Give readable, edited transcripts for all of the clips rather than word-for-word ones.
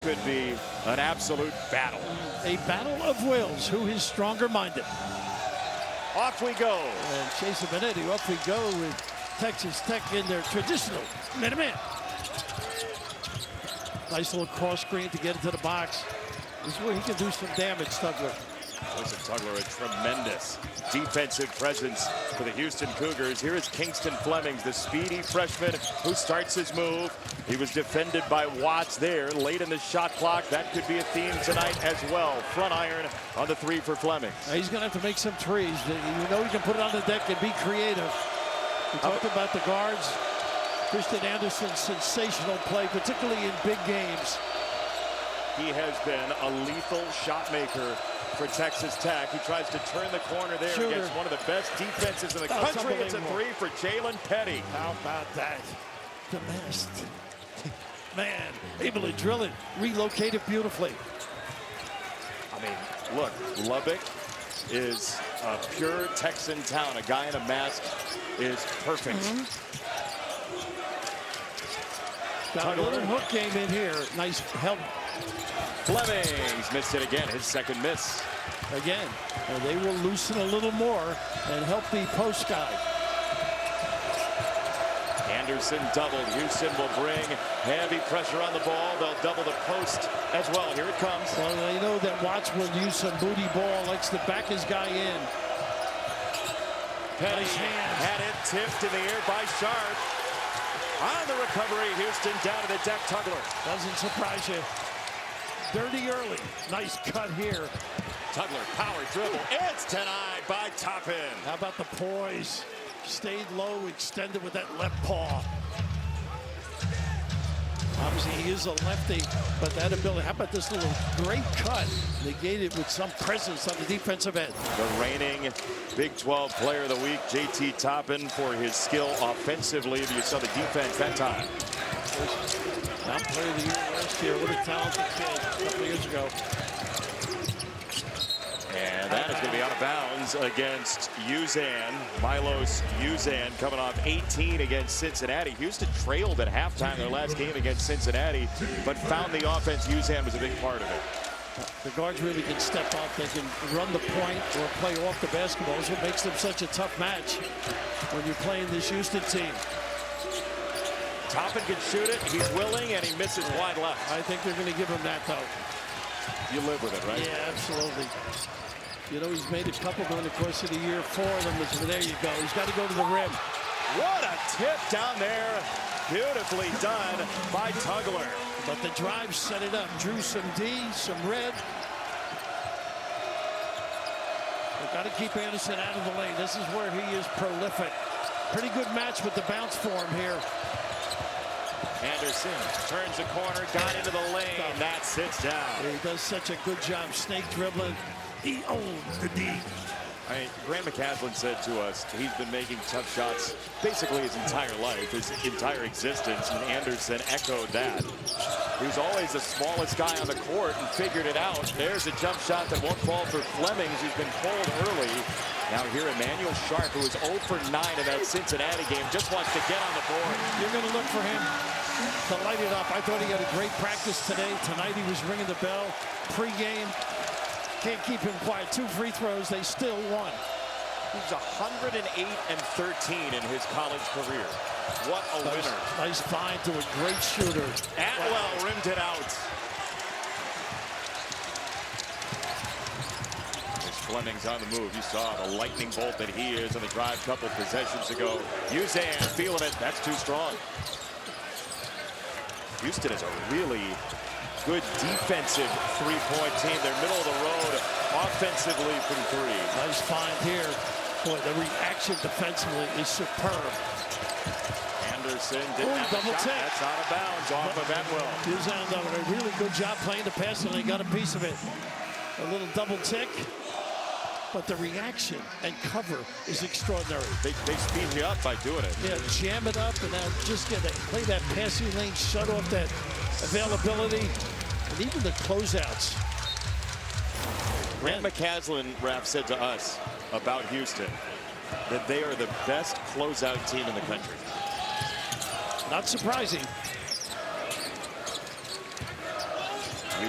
Could be an absolute battle. A battle of wills. Who is stronger minded? Off we go. And Jason Benetti, off we go with Texas Tech in their traditional man-to-man. Nice little cross screen to get into the box. This is where he can do some damage, Tugler. Listen, Tugler, a tremendous defensive presence for the Houston Cougars. Here is Kingston Flemings, the speedy freshman who starts his move. He was defended by Watts there late in the shot clock. That could be a theme tonight as well. Front iron on the three for Flemings. He's going to have to make some threes. You know he can put it on the deck and be creative. We talked about the guards. Christian Anderson's sensational play, particularly in big games. He has been a lethal shot maker for Texas Tech. He tries to turn the corner there against one of the best defenses in the country. It's a three for Jalen Petty. How about that? The best. Man, able to drill it, relocate it beautifully. I mean, look, Lubbock is a pure Texan town. A guy in a mask is perfect. Got a little hook game in here. Nice help. Flemings missed it again. His second miss. Again, and they will loosen a little more and help the post guy. Anderson doubled. Houston will bring heavy pressure on the ball. They'll double the post as well. Here it comes. Well, they know that Watts will use some booty ball, likes to back his guy in. Petty had it tipped in the air by Sharp. On the recovery, Houston down to the deck. Tugler. Doesn't surprise you. Dirty early. Nice cut here. Tugler, power dribble. It's denied by Toppin. How about the poise? Stayed low, extended with that left paw. Obviously, he is a lefty, but that ability. How about this little great cut? Negated with some presence on the defensive end. The reigning Big 12 Player of the Week, JT Toppin, for his skill offensively. You saw the defense that time. Not Player of the Year last year. What a talented kid a couple of years ago. And that is going to be out of bounds against Uzan. Milos Uzan coming off 18 against Cincinnati. Houston trailed at halftime their last game against Cincinnati, but found the offense. Uzan was a big part of it. The guards really can step up. They can run the point or play off the basketball. That's what makes them such a tough match when you're playing this Houston team. Toppin can shoot it. He's willing, and he misses wide left. I think they're going to give him that, though. You live with it, right? Yeah, absolutely. You know, he's made a couple during the course of the year. 4 of them. There you go. He's got to go to the rim. What a tip down there. Beautifully done by Tugler. But the drive set it up. Drew some D, some red. We've got to keep Anderson out of the lane. This is where he is prolific. Pretty good match with the bounce for him here. Anderson turns the corner, got into the lane. That sits down. He does such a good job snake dribbling. He owns the D. I mean, Grant McCaslin said to us he's been making tough shots basically his entire life, his entire existence, and Anderson echoed that. He was always the smallest guy on the court and figured it out. There's a jump shot that won't fall for Flemings, who's been cold early. Now here, Emmanuel Sharp, who was 0 for 9 in that Cincinnati game, just wants to get on the board. You're going to look for him to light it up. I thought he had a great practice today. Tonight he was ringing the bell pre-game. Can't keep him quiet. 2 free throws. They still won. He's 108 and 13 in his college career. What a winner. Nice find to a great shooter. Atwell rimmed it out. As Flemings on the move. You saw the lightning bolt that he is on the drive a couple possessions ago. Uzan feeling it. That's too strong. Houston is a really good defensive three-point team. They're middle of the road offensively from 3. Nice find here. Boy, the reaction defensively is superb. Anderson didn't have double a shot. take. That's out of bounds off of Atwell. Uzan done a really good job playing the pass, and they got a piece of it. A little double tick. But the reaction and cover is extraordinary. They speed you up by doing it. Yeah, jam it up and now just get play that passing lane, shut off that availability, and even the closeouts. Grant McCaslin, Raph, said to us about Houston that they are the best closeout team in the country. Not surprising.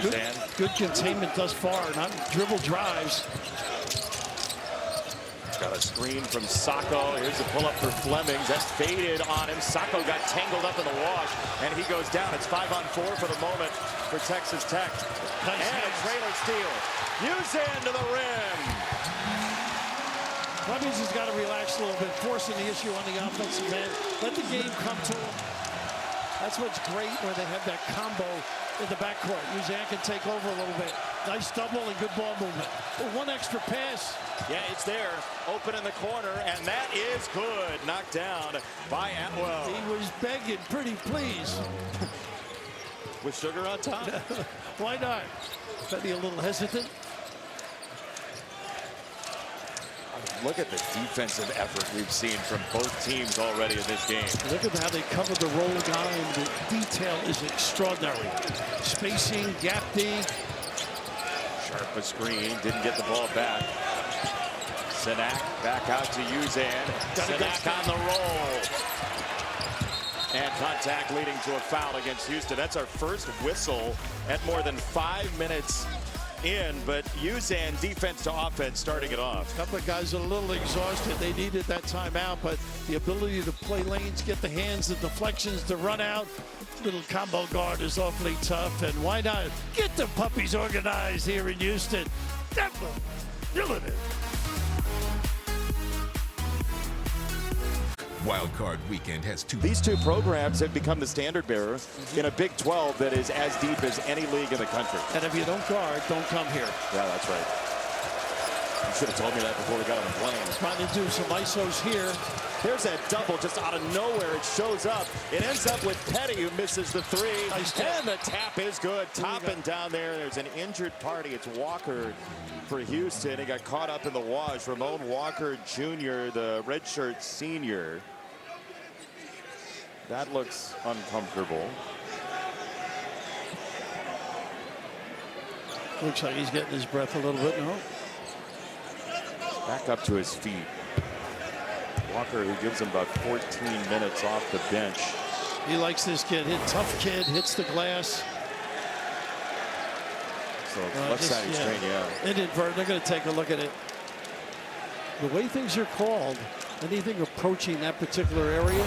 Uzan. Good containment thus far, not dribble drives. Got a screen from Sacco. Here's a pull-up for Flemings. That's faded on him. Sacco got tangled up in the wash, and he goes down. It's 5-on-4 for the moment for Texas Tech. Nice and a trailer steal. Uzan to the rim. Flemings has got to relax a little bit, forcing the issue on the offensive end. Let the game come to him. That's what's great where they have that combo in the backcourt. Uzan can take over a little bit. Nice double and good ball movement. But one extra pass. Yeah, it's there. Open in the corner, and that is good. Knocked down by Atwell. He was begging pretty please. With sugar on top? Why not? Is he a little hesitant? Look at the defensive effort we've seen from both teams already in this game. Look at how they covered the roll guy, and the detail is extraordinary. Spacing, gap D. Sharp a screen, didn't get the ball back. Sinak back out to Uzan. Sinak on the roll. And contact leading to a foul against Houston. That's our first whistle at more than 5 minutes in, but Uzan defense to offense starting it off. A couple of guys are a little exhausted. They needed that timeout, but the ability to play lanes, get the hands, the deflections, to run out. Little combo guard is awfully tough, and why not get the puppies organized here in Houston? Definitely killing it. Wild Card Weekend has two. These two programs have become the standard bearer in a Big 12 that is as deep as any league in the country. And if you don't guard, don't come here. Yeah, that's right. You should have told me that before we got on the plane. Trying to do some ISOs here. There's that double just out of nowhere. It shows up. It ends up with Petty, who misses the three. Nice tap. And the tap is good. Topping down there. There's an injured party. It's Walker for Houston. He got caught up in the wash. Ramon Walker Jr., the redshirt senior. That looks uncomfortable. Looks like he's getting his breath a little bit now. Back up to his feet. Walker, who gives him about 14 minutes off the bench. He likes this kid. Tough kid, hits the glass. So left side strain, yeah. Inadvertent. They're going to take a look at it. The way things are called, anything approaching that particular area,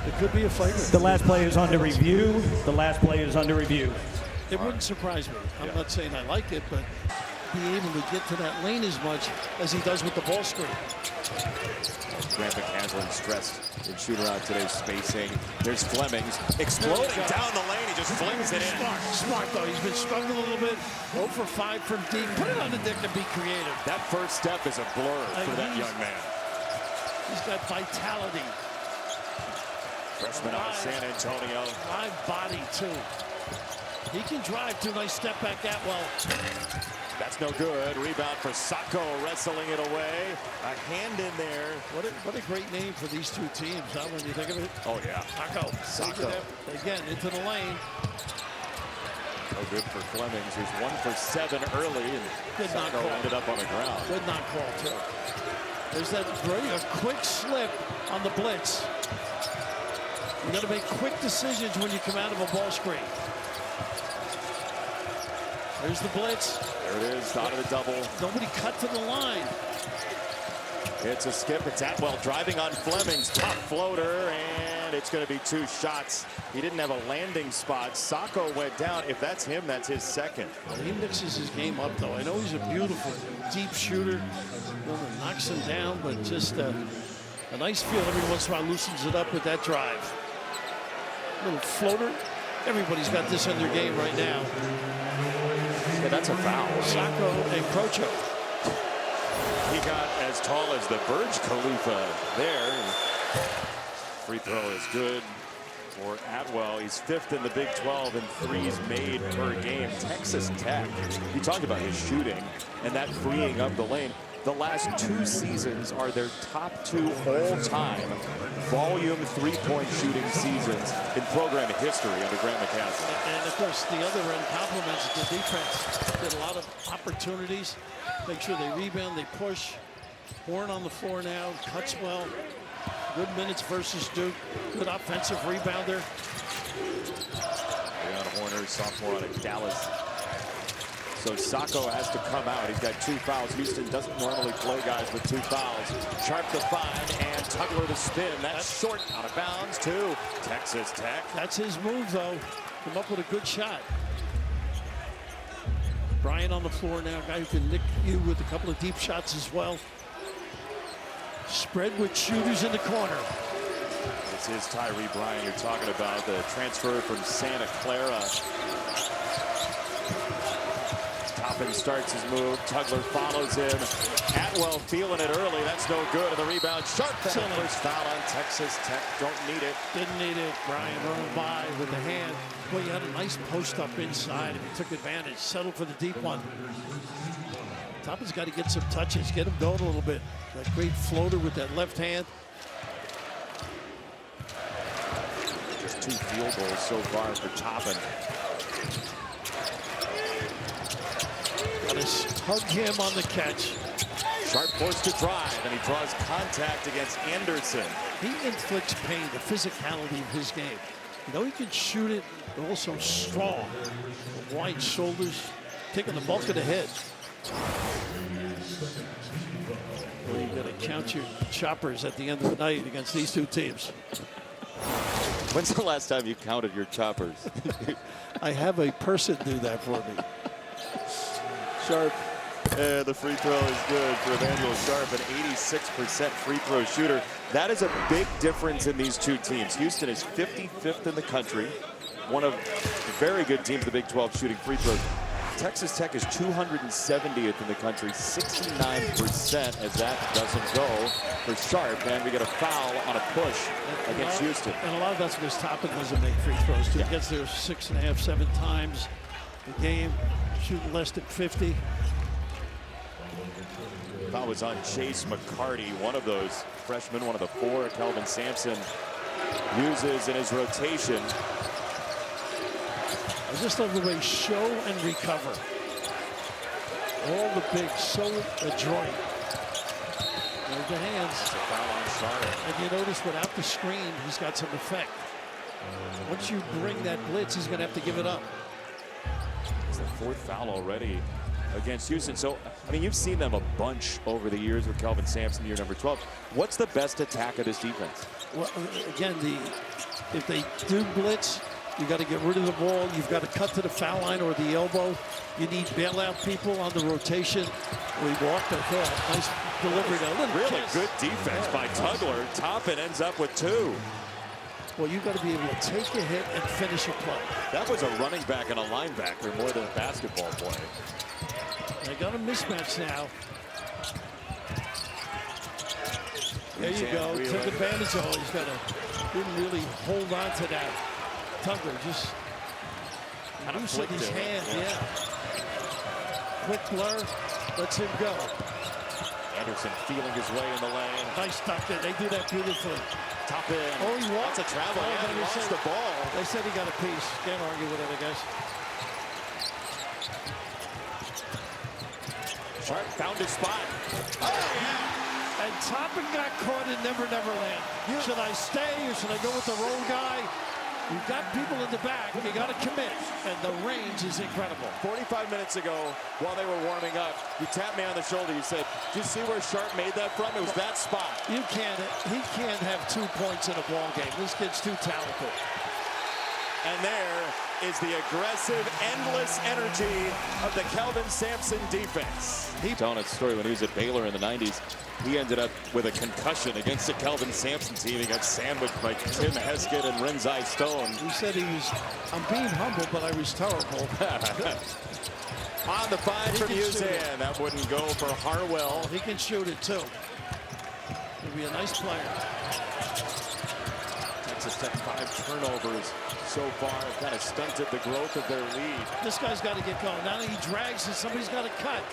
it could be a fight. The last play is under review. The last play is under review. It wouldn't surprise me. I'm not saying I like it, but be able to get to that lane as much as he does with the ball screen. Grant McCaslin stressed in shooter-out today's spacing. There's Flemings exploding down the lane. He just flings it in. Smart though. He's been struggling a little bit. 0 for 5 from deep. Put it on the deck and be creative. That first step is a blur for that young man. He's got vitality. Freshman out of San Antonio. Live body too. He can drive too. Nice step back Atwell. That's no good. Rebound for Sacco, wrestling it away. A hand in there. What a great name for these two teams, huh, when you think of it? Oh, yeah. Sacco. Again, into the lane. No good for Flemings, who's 1 for 7 early, and Good knock Sacco call. ended up on the ground. Good knock call, too. There's that a quick slip on the blitz. You got to make quick decisions when you come out of a ball screen. There's the blitz. There it is, out of the double. Nobody cut to the line. It's a skip. It's Atwell driving on Flemings. Top floater, and it's going to be 2 shots. He didn't have a landing spot. Sacco went down. If that's him, that's his second. Well, he mixes his game up, though. I know he's a beautiful, deep shooter. Knocks him down, but just a nice feel every once in a while loosens it up with that drive. Little floater. Everybody's got this in their game right now. Yeah, that's a foul. Sacco and Crocho. He got as tall as the Burj Khalifa there. Free throw is good for Atwell. He's 5th in the Big 12 in threes made per game. Texas Tech, you talked about his shooting and that freeing up the lane. The last 2 seasons are their top 2 all-time volume three-point shooting seasons in program history under Grant McCaslin. And, of course, the other end complements the defense. Get a lot of opportunities. Make sure they rebound, they push. Horn on the floor now, cuts well. Good minutes versus Duke. Good offensive rebounder. Breon Horner center, sophomore out of Dallas. So Sacco has to come out. He's got 2 fouls. Houston doesn't normally play guys with 2 fouls. Sharp to find, and Tugler to spin. That's short, out of bounds to Texas Tech. That's his move, though. Come up with a good shot. Bryant on the floor now, guy who can nick you with a couple of deep shots as well. Spread with shooters in the corner. This is Tyree Bryant you're talking about, the transfer from Santa Clara. Toppin starts his move. Tugler follows him. Atwell feeling it early. That's no good. And the rebound, Sharp. First foul on Texas Tech. Don't need it. Didn't need it. Bryant running by with the hand. Boy, he had a nice post up inside, and he took advantage. Settled for the deep one. Toppin's got to get some touches, get him going a little bit. That great floater with that left hand. Just 2 field goals so far for Toppin. Got to hug him on the catch. Sharp forced to drive, and he draws contact against Anderson. He inflicts pain, the physicality of his game. You know, he can shoot it, but also strong. Wide shoulders, taking the bulk of the head. Well, you got to count your choppers at the end of the night against these 2 teams. When's the last time you counted your choppers? I have a person do that for me. Sharp. The free throw is good for Emmanuel Sharp, an 86% free throw shooter. That is a big difference in these 2 teams. Houston is 55th in the country, one of very good teams, the Big 12, shooting free throws. Texas Tech is 270th in the country, 69% as that doesn't go for Sharp, and we get a foul on a push against Houston. And a lot of that's because Toppin doesn't make free throws, too. He gets there 6.5, 7 times a game, shooting less than 50. Foul was on Chase McCarty, one of those freshmen, one of the 4 Kelvin Sampson uses in his rotation. I just love the way show and recover. All the bigs so adroit. There's the hands. It's a foul on Sharp. And you notice without the screen, he's got some effect. Once you bring that blitz, he's going to have to give it up. It's the 4th foul already against Houston. So, I mean, you've seen them a bunch over the years with Kelvin Sampson, year number 12. What's the best attack of this defense? Well, again, if they do blitz, you got to get rid of the ball. You've got to cut to the foul line or the elbow. You need bailout people on the rotation. We walked, I thought. Nice delivery. A little really kiss. good defense by Tugler. Toppin ends up with 2. Well, you've got to be able to take a hit and finish a play. That was a running back and a linebacker more than a basketball play. They got a mismatch now. There you go. Took advantage of it. He's got to didn't really hold on to that. Tugler just loosened his hand. Yeah. Quick blur. Lets him go. Anderson feeling his way in the lane. Nice tuck in. They do that beautifully. Toppin. Oh, he walked. Lots of travel. Oh, He lost the ball. They said he got a piece. Can't argue with it, I guess. Sharp found his spot. Oh, yeah. And Toppin got caught in Never Land. Should I stay or should I go with the roll guy? You've got people in the back. You got to commit. And the range is incredible. 45 minutes ago, while they were warming up, you tapped me on the shoulder. You said, "Do you see where Sharp made that from?" It was that spot. He can't have 2 points in a ball game. This kid's too talented. And there is the aggressive, endless energy of the Kelvin Sampson defense. He told his story when he was at Baylor in the 90s. He ended up with a concussion against the Kelvin Sampson team. He got sandwiched by Tim Heskett and Rinzai Stone. He said I'm being humble, but I was terrible. On the 5 from Uzan. That wouldn't go for Harwell. He can shoot it too. He'll be a nice player. Texas Tech 5 turnovers so far have kind of stunted the growth of their lead. This guy's got to get going. Now he drags and somebody's got to cut.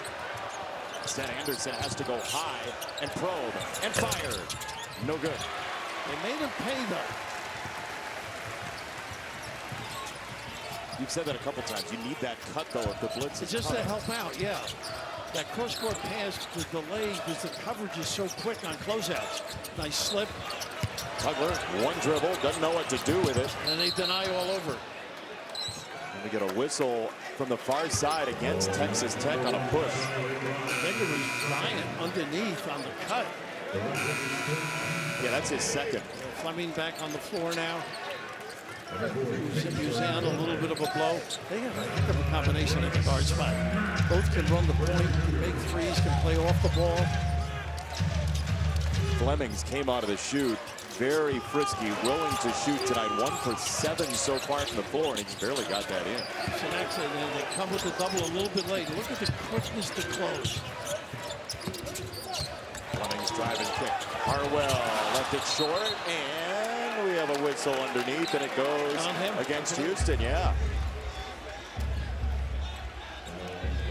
Instead, Anderson has to go high and probe and fire. No good. They made him pay though. You've said that a couple times. You need that cut though if the blitz is It's just coming. to help out, yeah. That cross-court pass, the delay, because the coverage is so quick on closeouts. Nice slip. Tugler, one dribble, doesn't know what to do with it. And they deny all over. We get a whistle from the far side against Texas Tech on a push. Baker was trying underneath on the cut. Yeah, that's his second. Fleming back on the floor now. Musean a little bit of a blow. They have a heck of a combination at the guard spot. Both can run the point, can make threes, can play off the ball. Flemings came out of the shoot very frisky, willing to shoot tonight. 1 for 7 so far from the floor, and he just barely got that in. So that's it. And they come with the double a little bit late. Look at the quickness to close. Flemings drive and kick. Harwell left it short, and we have a whistle underneath, and it goes against Houston. Yeah.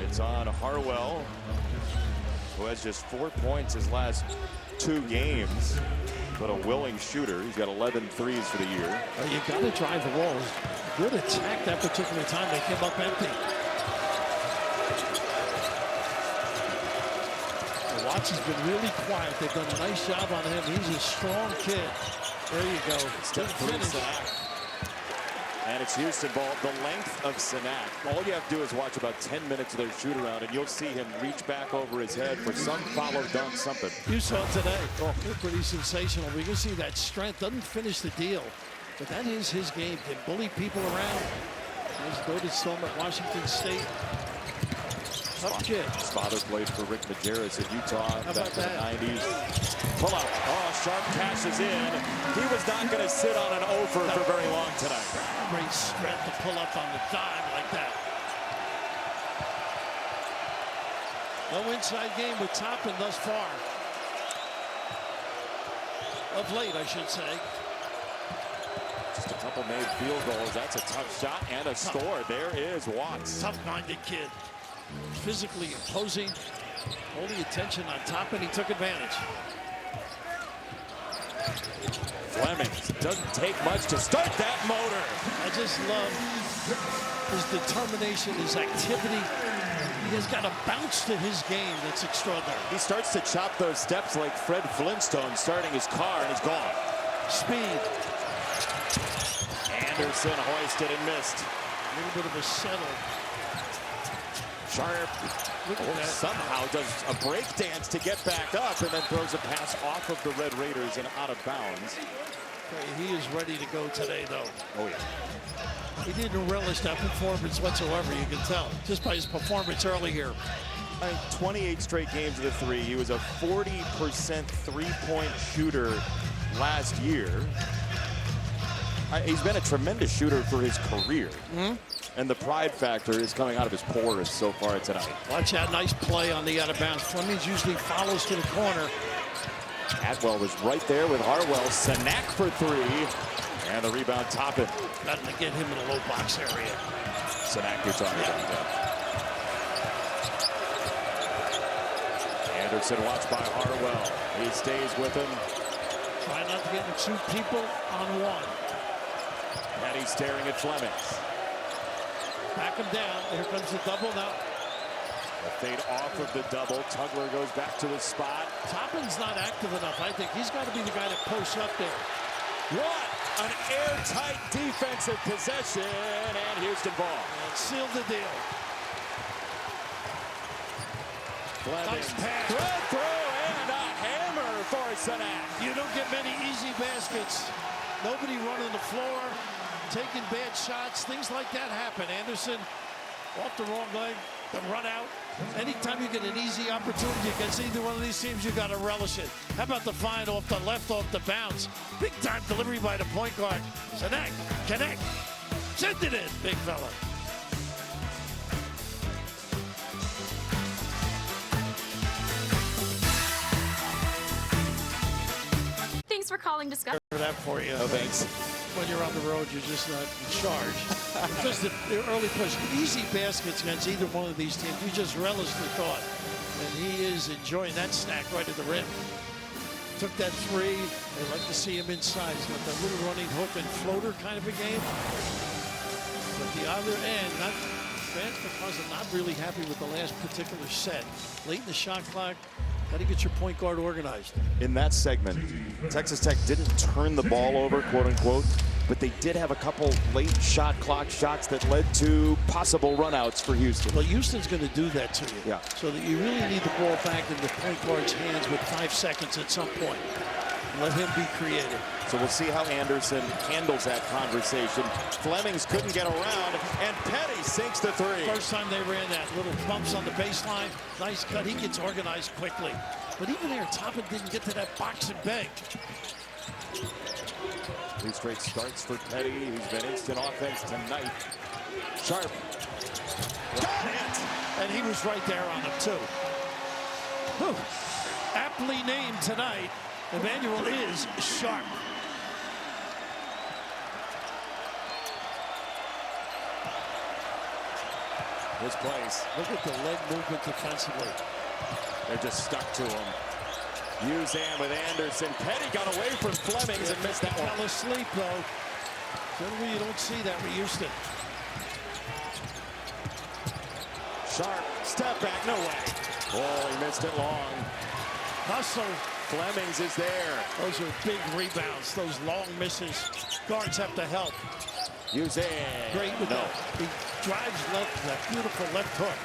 It's on Harwell, who has just 4 points his last 2 games, but a willing shooter. He's got 11 threes for the year. You got to drive the walls. Good attack that particular time. They came up empty. Watts has been really quiet. They've done a nice job on him. He's a strong kid. There you go. Step finish. And it's Houston ball. The length of Sanak. All you have to do is watch about 10 minutes of their shoot around, and you'll see him reach back over his head for some follow dunk, something. You saw it today. Oh, they're pretty sensational. We can see that strength. Doesn't finish the deal, but that is his game. Can bully people around. He's noted some at Washington State. Tough kid. His father played for Rick Majerus at Utah back in the 90s. Pull up. Oh, Sharp cashes in. He was not going to sit on an over for very long tonight. Great strength to pull up on the dime like that. No inside game with Toppin thus far. Of late, I should say. Just a couple made field goals. That's a tough shot and a score. There is Watts. Tough-minded kid. Physically imposing, holding attention on top, and he took advantage. Flemings doesn't take much to start that motor. I just love his determination, his activity. He has got a bounce to his game that's extraordinary. He starts to chop those steps like Fred Flintstone starting his car, and he's gone. Speed. Anderson hoisted and missed. A little bit of a settle. Sharp somehow does a break dance to get back up and then throws a pass off of the Red Raiders and out of bounds. Okay, he is ready to go today, though. Oh, yeah. He didn't relish that performance whatsoever, you can tell, just by his performance early here. 28 straight games of the three. He was a 40% three-point shooter last year. He's been a tremendous shooter for his career. And the pride factor is coming out of his pores so far tonight. Watch that nice play on the out of bounds. Flemings usually follows to the corner. Atwell was right there with Harwell. Sanak for 3. And the rebound Toppin. Nothing to get him in the low box area. Sanak, you're talking about. Anderson watched by Harwell. He stays with him. Try not to get into 2 people on 1. And he's staring at Flemings. Back him down. Here comes the double now. A fade off of the double. Tugler goes back to his spot. Toppin's not active enough. I think he's got to be the guy that posts up there. What an airtight defensive possession, and Houston ball. And sealed the deal. Flemings. Nice pass. Throw, and a hammer for Sanak. You don't get many easy baskets. Nobody running the floor, taking bad shots, things like that happen. Anderson off the wrong leg, the run out. Anytime you get an easy opportunity against either one of these teams, you got to relish it. How about the find off the left, off the bounce? Big time delivery by the point guard. Sanak, connect, send it in, big fella. Thanks for calling Discover. That for you. No thanks. When you're on the road, you're just not in charge. Just the early push, easy baskets against either one of these teams. You just relish the thought. And he is enjoying that snack right at the rim. Took that 3. They like to see him inside. He's got that little running hook and floater kind of a game. But the other end, fans because I'm not really happy with the last particular set. Late in the shot clock. Got to get your point guard organized. In that segment, Texas Tech didn't turn the ball over, quote unquote, but they did have a couple late shot clock shots that led to possible runouts for Houston. Well, Houston's going to do that to you. Yeah. So that you really need the ball back in the point guard's hands with 5 seconds at some point. Let him be creative. So we'll see how Anderson handles that conversation. Flemings couldn't get around, and Petty sinks the three. First time they ran that, little bumps on the baseline. Nice cut. He gets organized quickly. But even there, Toppin didn't get to that box and bang. 3 straight starts for Petty. He's been instant offense tonight. Sharp. Got it! And he was right there on him, too. Whew. Aptly named tonight, Emmanuel is Sharp. His place. Look at the leg movement defensively. They're just stuck to him. Uzan with Anderson. Petty got away from Flemings and missed that one. Fell asleep, though. Generally, you don't see that with Houston. Sharp, step back, no way. Oh, he missed it long. Hustle. Flemings is there. Those are big rebounds. Those long misses. Guards have to help. Uzan. Great with no. that. He drives left, that beautiful left hook.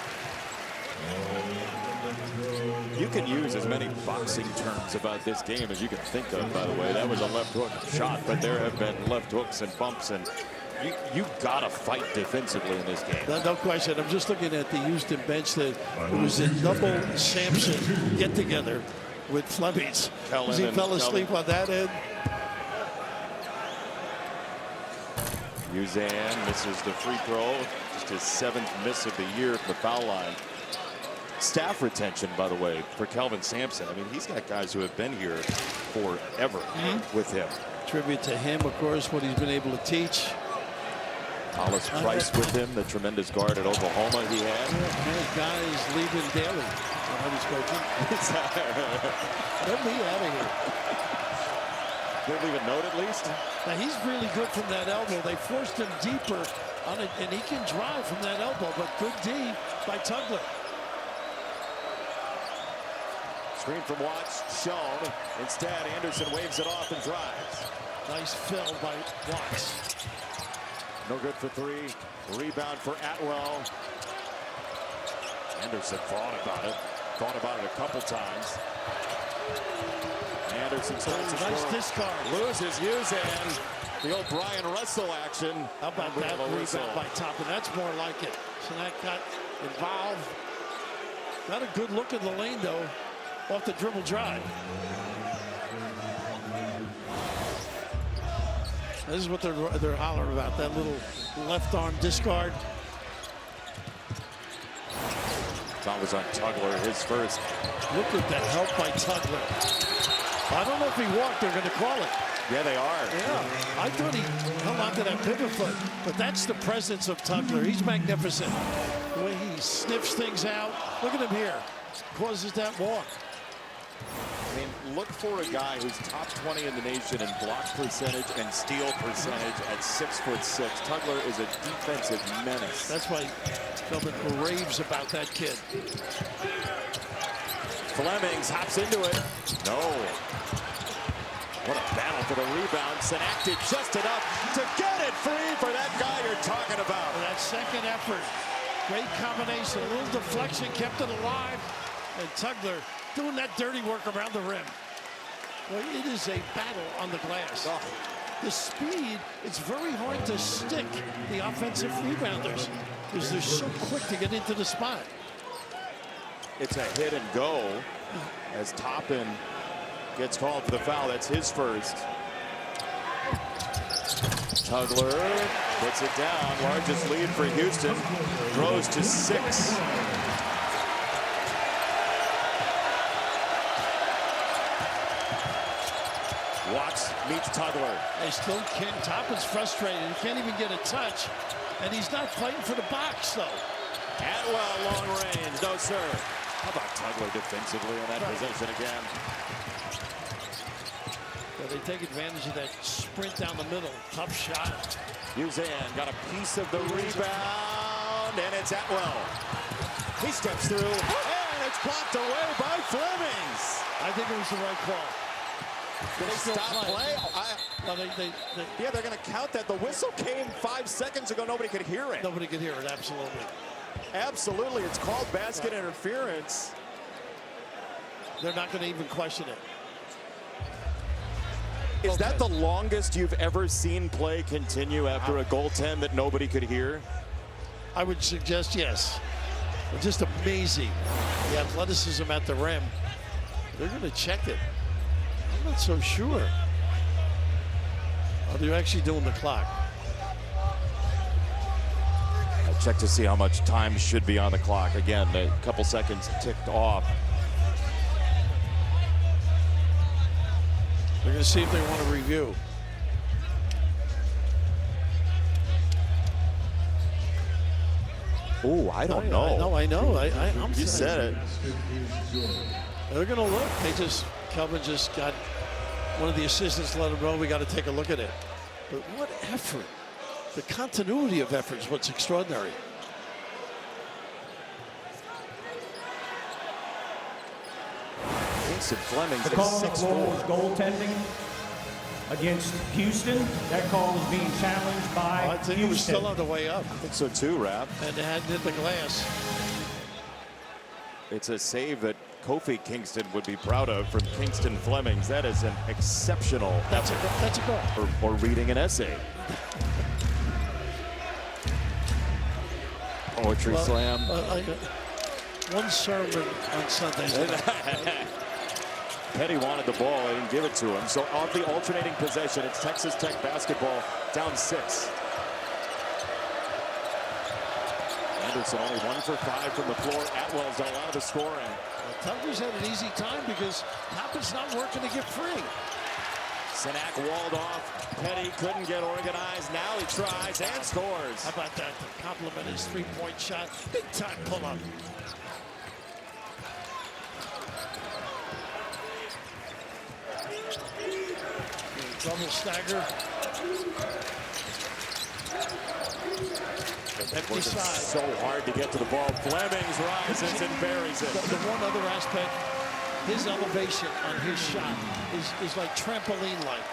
You can use as many boxing terms about this game as you can think of, by the way. That was a left hook shot, but there have been left hooks and bumps, and you've got to fight defensively in this game. No question. I'm just looking at the Houston bench that it was a double Sampson get-together with Flemings. He fell asleep on that end. Uzan misses the free throw. Just his 7th miss of the year from the foul line. Staff retention, by the way, for Kelvin Sampson. I mean, he's got guys who have been here forever with him. Tribute to him, of course, what he's been able to teach. Hollis Price with him, the tremendous guard at Oklahoma he had. Yeah, guys leaving daily. I was coaching. Let me out of here. They'll leave a note at least. Now he's really good from that elbow. They forced him deeper on it, and he can drive from that elbow, but good D by Tugler. Screen from Watts shown. Instead, Anderson waves it off and drives. Nice fill by Watts. No good for 3. Rebound for Atwell. Anderson thought about it. Thought about it a couple times. Anderson starts to nice score. discard. Loses Uzan. The old Brian Russell action. How about that rebound by Toppin? That's more like it. So that got involved. Got a good look in the lane, though, off the dribble drive. This is what they're hollering about, that little left arm discard. That was on Tugler, his first. Look at that help by Tugler. I don't know if he walked, they're going to call it. Yeah, they are. Yeah, I thought he held onto that pivot foot, but that's the presence of Tugler. He's magnificent. The way he sniffs things out. Look at him here. Causes that walk. I mean, look for a guy who's top 20 in the nation in block percentage and steal percentage at 6'6". Tugler is a defensive menace. That's why Philbin raves about that kid. Flemings hops into it. No. What a battle for the rebound. Senacted just enough to get it free for that guy you're talking about. For that second effort. Great combination. A little deflection kept it alive. And Tugler doing that dirty work around the rim. Well, it is a battle on the glass. Oh. The speed, it's very hard to stick the offensive rebounders because they're so quick to get into the spot. It's a hit and go as Toppin gets called for the foul. That's his first. Tugler puts it down. Largest lead for Houston. Grows to 6. Watts meets Tugler. They still can't. Toppin's frustrated. He can't even get a touch. And he's not fighting for the box, though. Atwell, long range. No, sir. How about Tugler defensively on that possession again? Well, they take advantage of that sprint down the middle. Tough shot. Uzan got a piece of the rebound, and it's Atwell. He steps through, and it's blocked away by Flemings. I think it was the right call. Did they Still stop play? No, Yeah, they're going to count that. The whistle came 5 seconds ago. Nobody could hear it. nobody could hear it, absolutely. Absolutely. It's called basket interference. They're not going to even question it. Is that the longest you've ever seen play continue after a goaltend that nobody could hear? I would suggest yes. Just amazing. The athleticism at the rim. They're going to check it. I'm not so sure. Oh, they're actually doing the clock. I checked to see how much time should be on the clock. Again, a couple seconds ticked off. They're going to see if they want to review. Oh, I don't know. No, I know. I'm You said it. They're going to look. Kelvin just got one of the assistants let him know we got to take a look at it. But what effort. The continuity of effort is what's extraordinary. Kingston Flemings The is call on the floor 6'4". was goaltending against Houston. That call is being challenged by I think Houston. it was still on the way up. I think so too, Rap. And they hadn't hit the glass. It's a save that Kofi Kingston would be proud of from Kingston Flemings. That is an exceptional That's a goal. or reading an essay. Poetry slam. One sermon on Sundays. Petty wanted the ball. They didn't give it to him. So off the alternating possession, it's Texas Tech basketball down 6. Anderson only 1 for 5 from the floor. Atwell's done a lot of the scoring. Tucker's had an easy time because Hoppett's not working to get free. Sinak walled off. Petty couldn't get organized. Now he tries and scores. How about that? To compliment his three-point shot. Big time pull-up. Double stagger. Empty Working side. so hard to get to the ball. Flemings rises and buries it. The one other aspect, his elevation on his shot is like trampoline-like.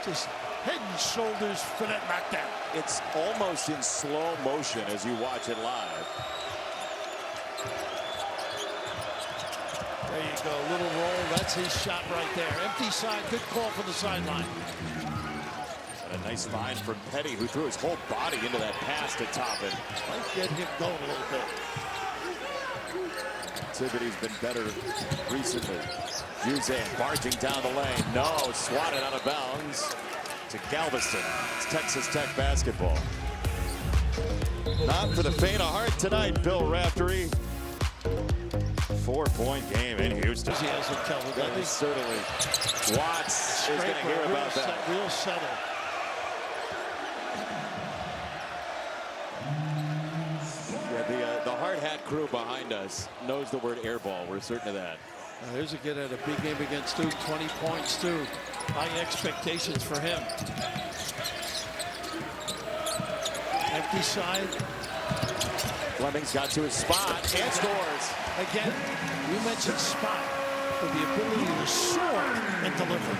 Just head and shoulders for that knockdown. It's almost in slow motion as you watch it live. There you go, little roll. That's his shot right there. Empty side, good call for the sideline. And a nice find from Petty, who threw his whole body into that pass to top it. Might get him going a little bit. Activity's been better recently. Uzan barging down the lane. No, swatted out of bounds to Galveston. It's Texas Tech basketball. Not for the faint of heart tonight, Bill Raftery. 4-point game in Houston. He has some Kelvin. That is certainly. Watts is going to hear about that. Real settle. Yeah, the hard hat crew behind us knows the word airball. We're certain of that. Here's a kid at a big game against Duke. 20 points, too. High expectations for him. Empty side. Flemings got to his spot and scores. Again, you mentioned spot, but the ability to soar and deliver.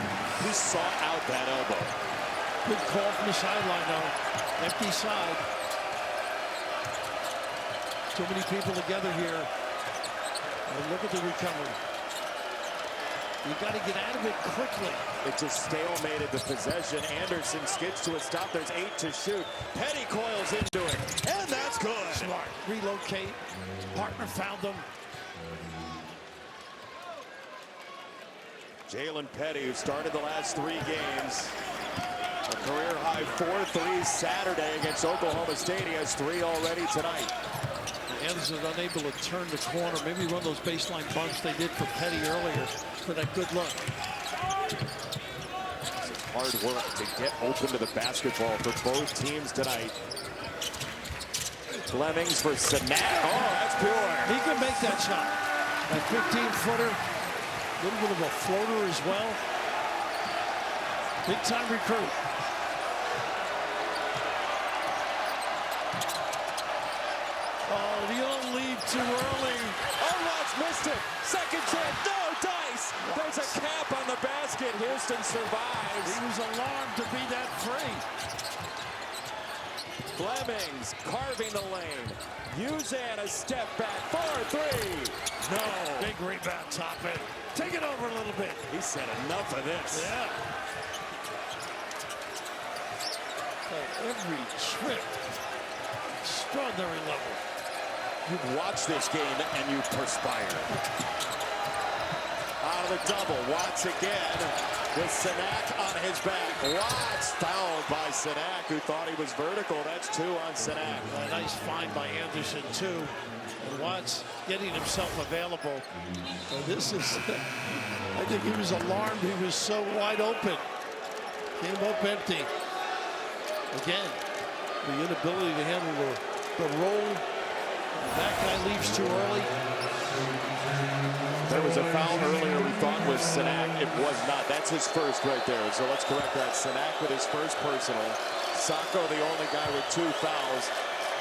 He sought out that elbow. Good call from the sideline, though. Empty side. Too many people together here. And look at the recovery. You got to get out of it quickly. It just stalemated the possession. Anderson skids to a stop. There's 8 to shoot. Petty coils into it, and that's good. Smart. Relocate. Partner found them. Jalen Petty, who started the last 3 games. A career-high 4 threes Saturday against Oklahoma State. He has 3 already tonight. Anderson unable to turn the corner. Maybe run those baseline bumps they did for Petty earlier for that good look. Hard work to get open to the basketball for both teams tonight. Flemings for Sinak. Oh, that's pure. He can make that shot. A 15-footer. A little bit of a floater as well. Big-time recruit. Oh, you don't leave too early. Oh, watch missed it. Second chance, no dice. There's a cap on the basket. Houston survives. He was alarmed to be that free. Flemings carving the lane. Uzan a step back for 3. No. Big rebound, Toppin. Take it over a little bit. He said enough of this. Yeah. Every trip, extraordinary level. You watch this game and you perspire. Out of the double, Watts again with Sinak on his back. Watts fouled by Sinak, who thought he was vertical. That's 2 on Sinak. A nice find by Anderson, too. And Watts getting himself available. So this is, I think he was alarmed. He was so wide open. Came up empty. Again, the inability to handle the roll. That guy leaves too early. There was a foul earlier we thought was Sinak. It was not. That's his first right there. So let's correct that. Sinak with his first personal. Sacco the only guy with 2 fouls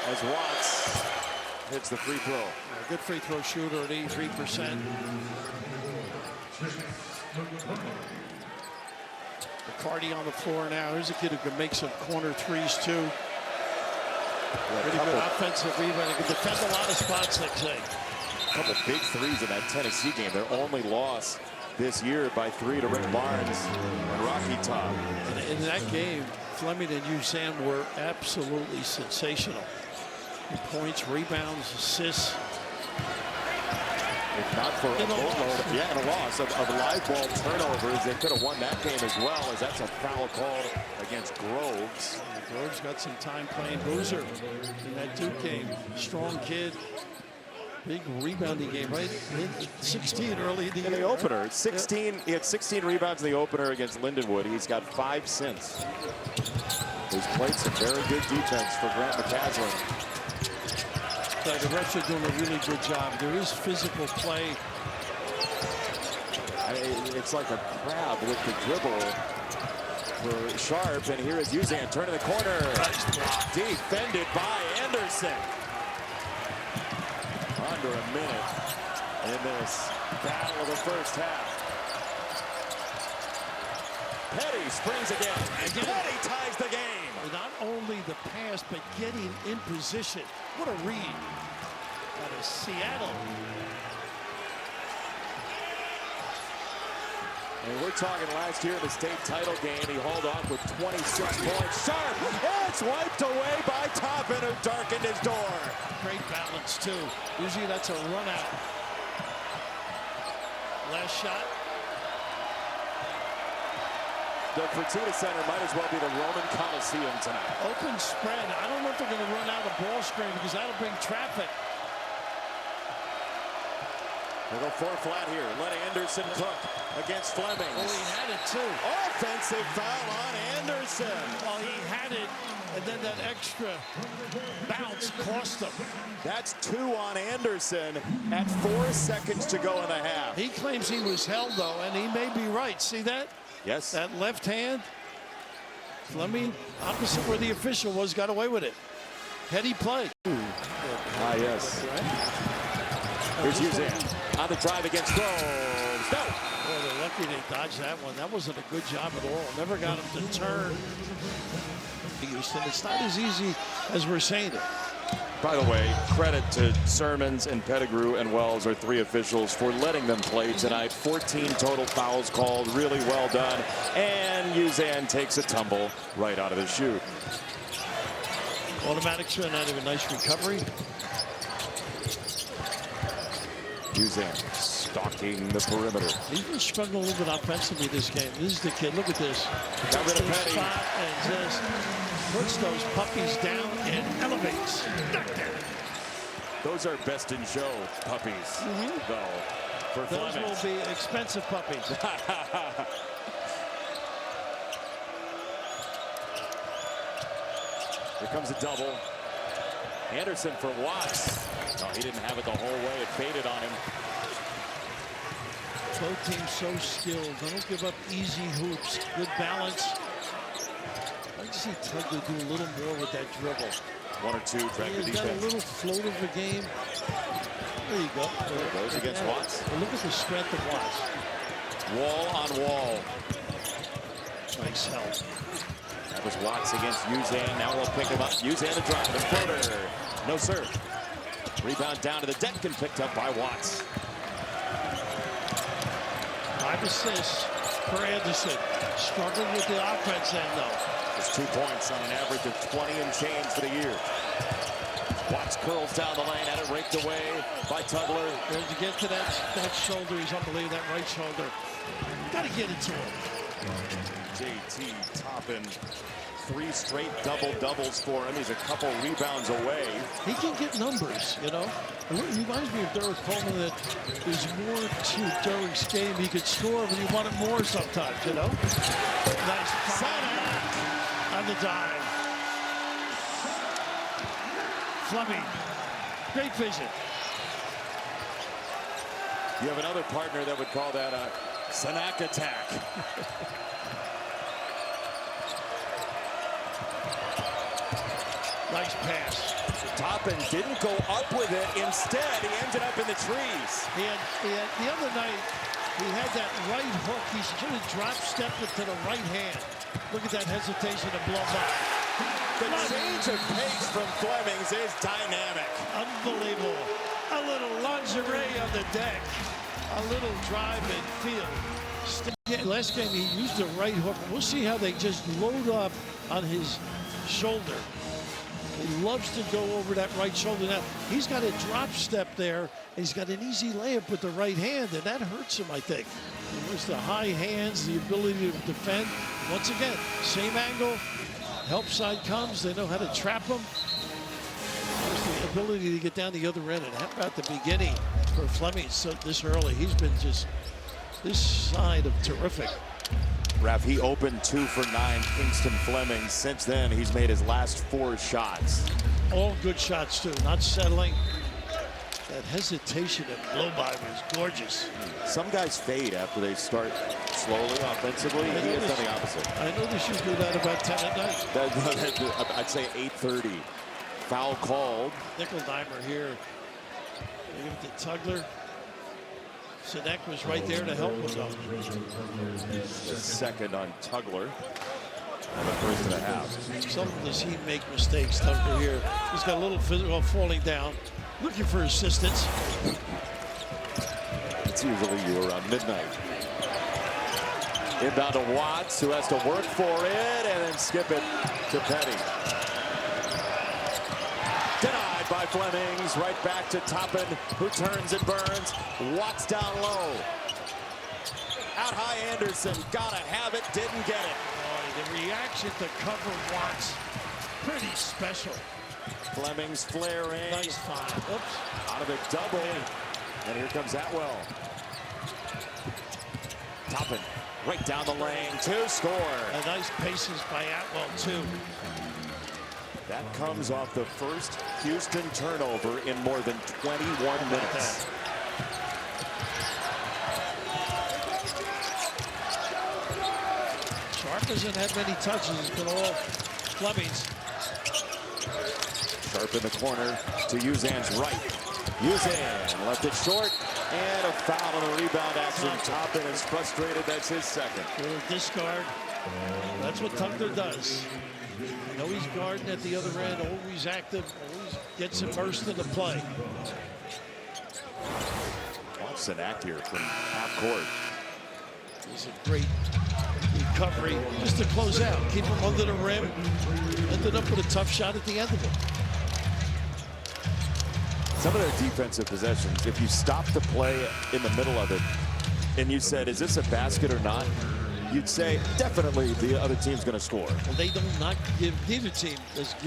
as Watts hits the free throw. A good free throw shooter at 83%. McCarty on the floor now. Here's a kid who can make some corner threes too. Pretty good offensive rebound. He can defend a lot of spots, they say. A couple big threes in that Tennessee game. Their only loss this year by 3 to Rick Barnes and Rocky Top. And in that game, Fleming and Uzan were absolutely sensational. Points, rebounds, assists. If not for a boatload, and a loss of live ball turnovers, they could have won that game as well, as that's a foul called against Groves. Groves got some time playing Boozer in that Duke game. Strong kid. Big rebounding game, right? 16 early in the opener. 16. He had 16 rebounds in the opener against Lindenwood. He's got 5 since. He's played some very good defense for Grant McCaslin. The refs are doing a really good job. There is physical play. It's like a crab with the dribble for Sharp, and here is Uzan turning the corner. Defended by Anderson. Under a minute in this battle of the first half. Petty springs again. Petty ties the game. Not only the pass, but getting in position. What a read out of Seattle. And we're talking last year in the state title game. He hauled off with 26 points. Sharp, it's wiped away by Toppin, who darkened his door. Great balance, too. Usually that's a run out. Last shot. The Fertitta Center might as well be the Roman Coliseum tonight. Open spread. I don't know if they're going to run out of ball screen because that'll bring traffic. They'll go 4 flat here. Let Anderson cook against Fleming. Oh, he had it too. Offensive foul on Anderson. Well, he had it, and then that extra bounce cost him. That's 2 on Anderson at 4 seconds to go in the half. He claims he was held, though, and he may be right. See that? Yes. That left hand. Fleming, opposite where the official was, got away with it. Heady play. Yes. Here's Uzan on the drive against Groves. No. Boy, they're lucky they dodged that one. That wasn't a good job at all. Never got him to turn. Houston, it's not as easy as we're saying it. By the way, credit to Sermons and Pettigrew and Wells, our 3 officials, for letting them play tonight. 14 total fouls called. Really well done. And Uzan takes a tumble right out of the chute. Automatic spin out of a nice recovery. Uzan stalking the perimeter. He's been struggling a little bit offensively this game. This is the kid. Look at this. Got rid of Petty. Spot and just puts those puppies down and elevates. Those are best in show puppies, though. For Those Fleming. will be expensive puppies. Here comes a double. Anderson for Watts. No, he didn't have it the whole way. It faded on him. Both teams so skilled. They don't give up easy hoops. Good balance. I like to see Tugler do a little more with that dribble. 1 or 2 track the He's got a defense. little float of the game. There you go. There it goes against Watts. Well, look at the strength of Watts. Wall on wall. Nice help. That was Watts against Uzan. Now we'll pick him up. Uzan to drive. The floater. No serve. Rebound down to the deck and picked up by Watts. 5 assists for Anderson. Struggled with the offense end, though. Just 2 points on an average of 20 and change for the year. Watts curls down the lane, had it raked away by Tugler. To get to that shoulder, he's unbelievable, that right shoulder. Got to get it to him. JT Toppin, 3 straight double-doubles for him. He's a couple rebounds away. He can get numbers, you know. It reminds me of Derek Coleman, that there's more to Derek's game. He could score, but he wanted more sometimes, you know. Nice five on the dime. Fleming, great vision. You have another partner that would call that a Sanak attack. Nice pass. Toppin didn't go up with it. Instead, he ended up in the trees. He had the other night, he had that right hook. He should have drop stepped it to the right hand. Look at that hesitation to blow by. The change of pace from Flemings is dynamic. Unbelievable. A little lingerie on the deck. A little drive and field. Last game he used the right hook. We'll see how they just load up on his shoulder. He loves to go over that right shoulder. Now, he's got a drop step there. And he's got an easy layup with the right hand, and that hurts him, I think. It was the high hands, the ability to defend. Once again, same angle. Help side comes. They know how to trap him. There's the ability to get down the other end. And how about the beginning for Fleming so this early? He's been just this side of terrific. Raph, he opened 2 for 9, Kingston Fleming. Since then, he's made his last 4 shots. All good shots, too. Not settling. That hesitation and blow by was gorgeous. Some guys fade after they start slowly offensively. He has done the opposite. I noticed you do that about 10 at night. I'd say 8:30. Foul called. Nickel-dimer here. They give it to Tugler. Sanek was right there to help him, though. Second on Tugler. In the first and a half. Seldom does he make mistakes, Tugler here. He's got a little physical falling down. Looking for assistance. It's usually you around midnight. Inbound to Watts, who has to work for it and then skip it to Petty. Denied by Flemings. Right back to Toppin, who turns and burns. Watts down low. Out high Anderson. Gotta have it. Didn't get it. The reaction to cover Watts, pretty special. Flemings flaring. Nice find. Oops. Out of it double. And here comes Atwell. Toppin right down the lane to score. A nice patience by Atwell, too. That comes off the first Houston turnover in more than 21 minutes. Sharp hasn't had many touches. It's been all Flemings. Sharp in the corner to Uzan's right. Uzan left it short, and a foul on the rebound action. Toppin is frustrated. That's his second. Little discard. That's what Tugler does. You know he's guarding at the other end, always active, always gets immersed in the play. Watson act here from half court. He's a great recovery just to close out. Keep him under the rim. Ended up with a tough shot at the end of it. Some of their defensive possessions, if you stop the play in the middle of it and you said, is this a basket or not? You'd say definitely the other team's going to score. Well, they do not give, neither team doesn't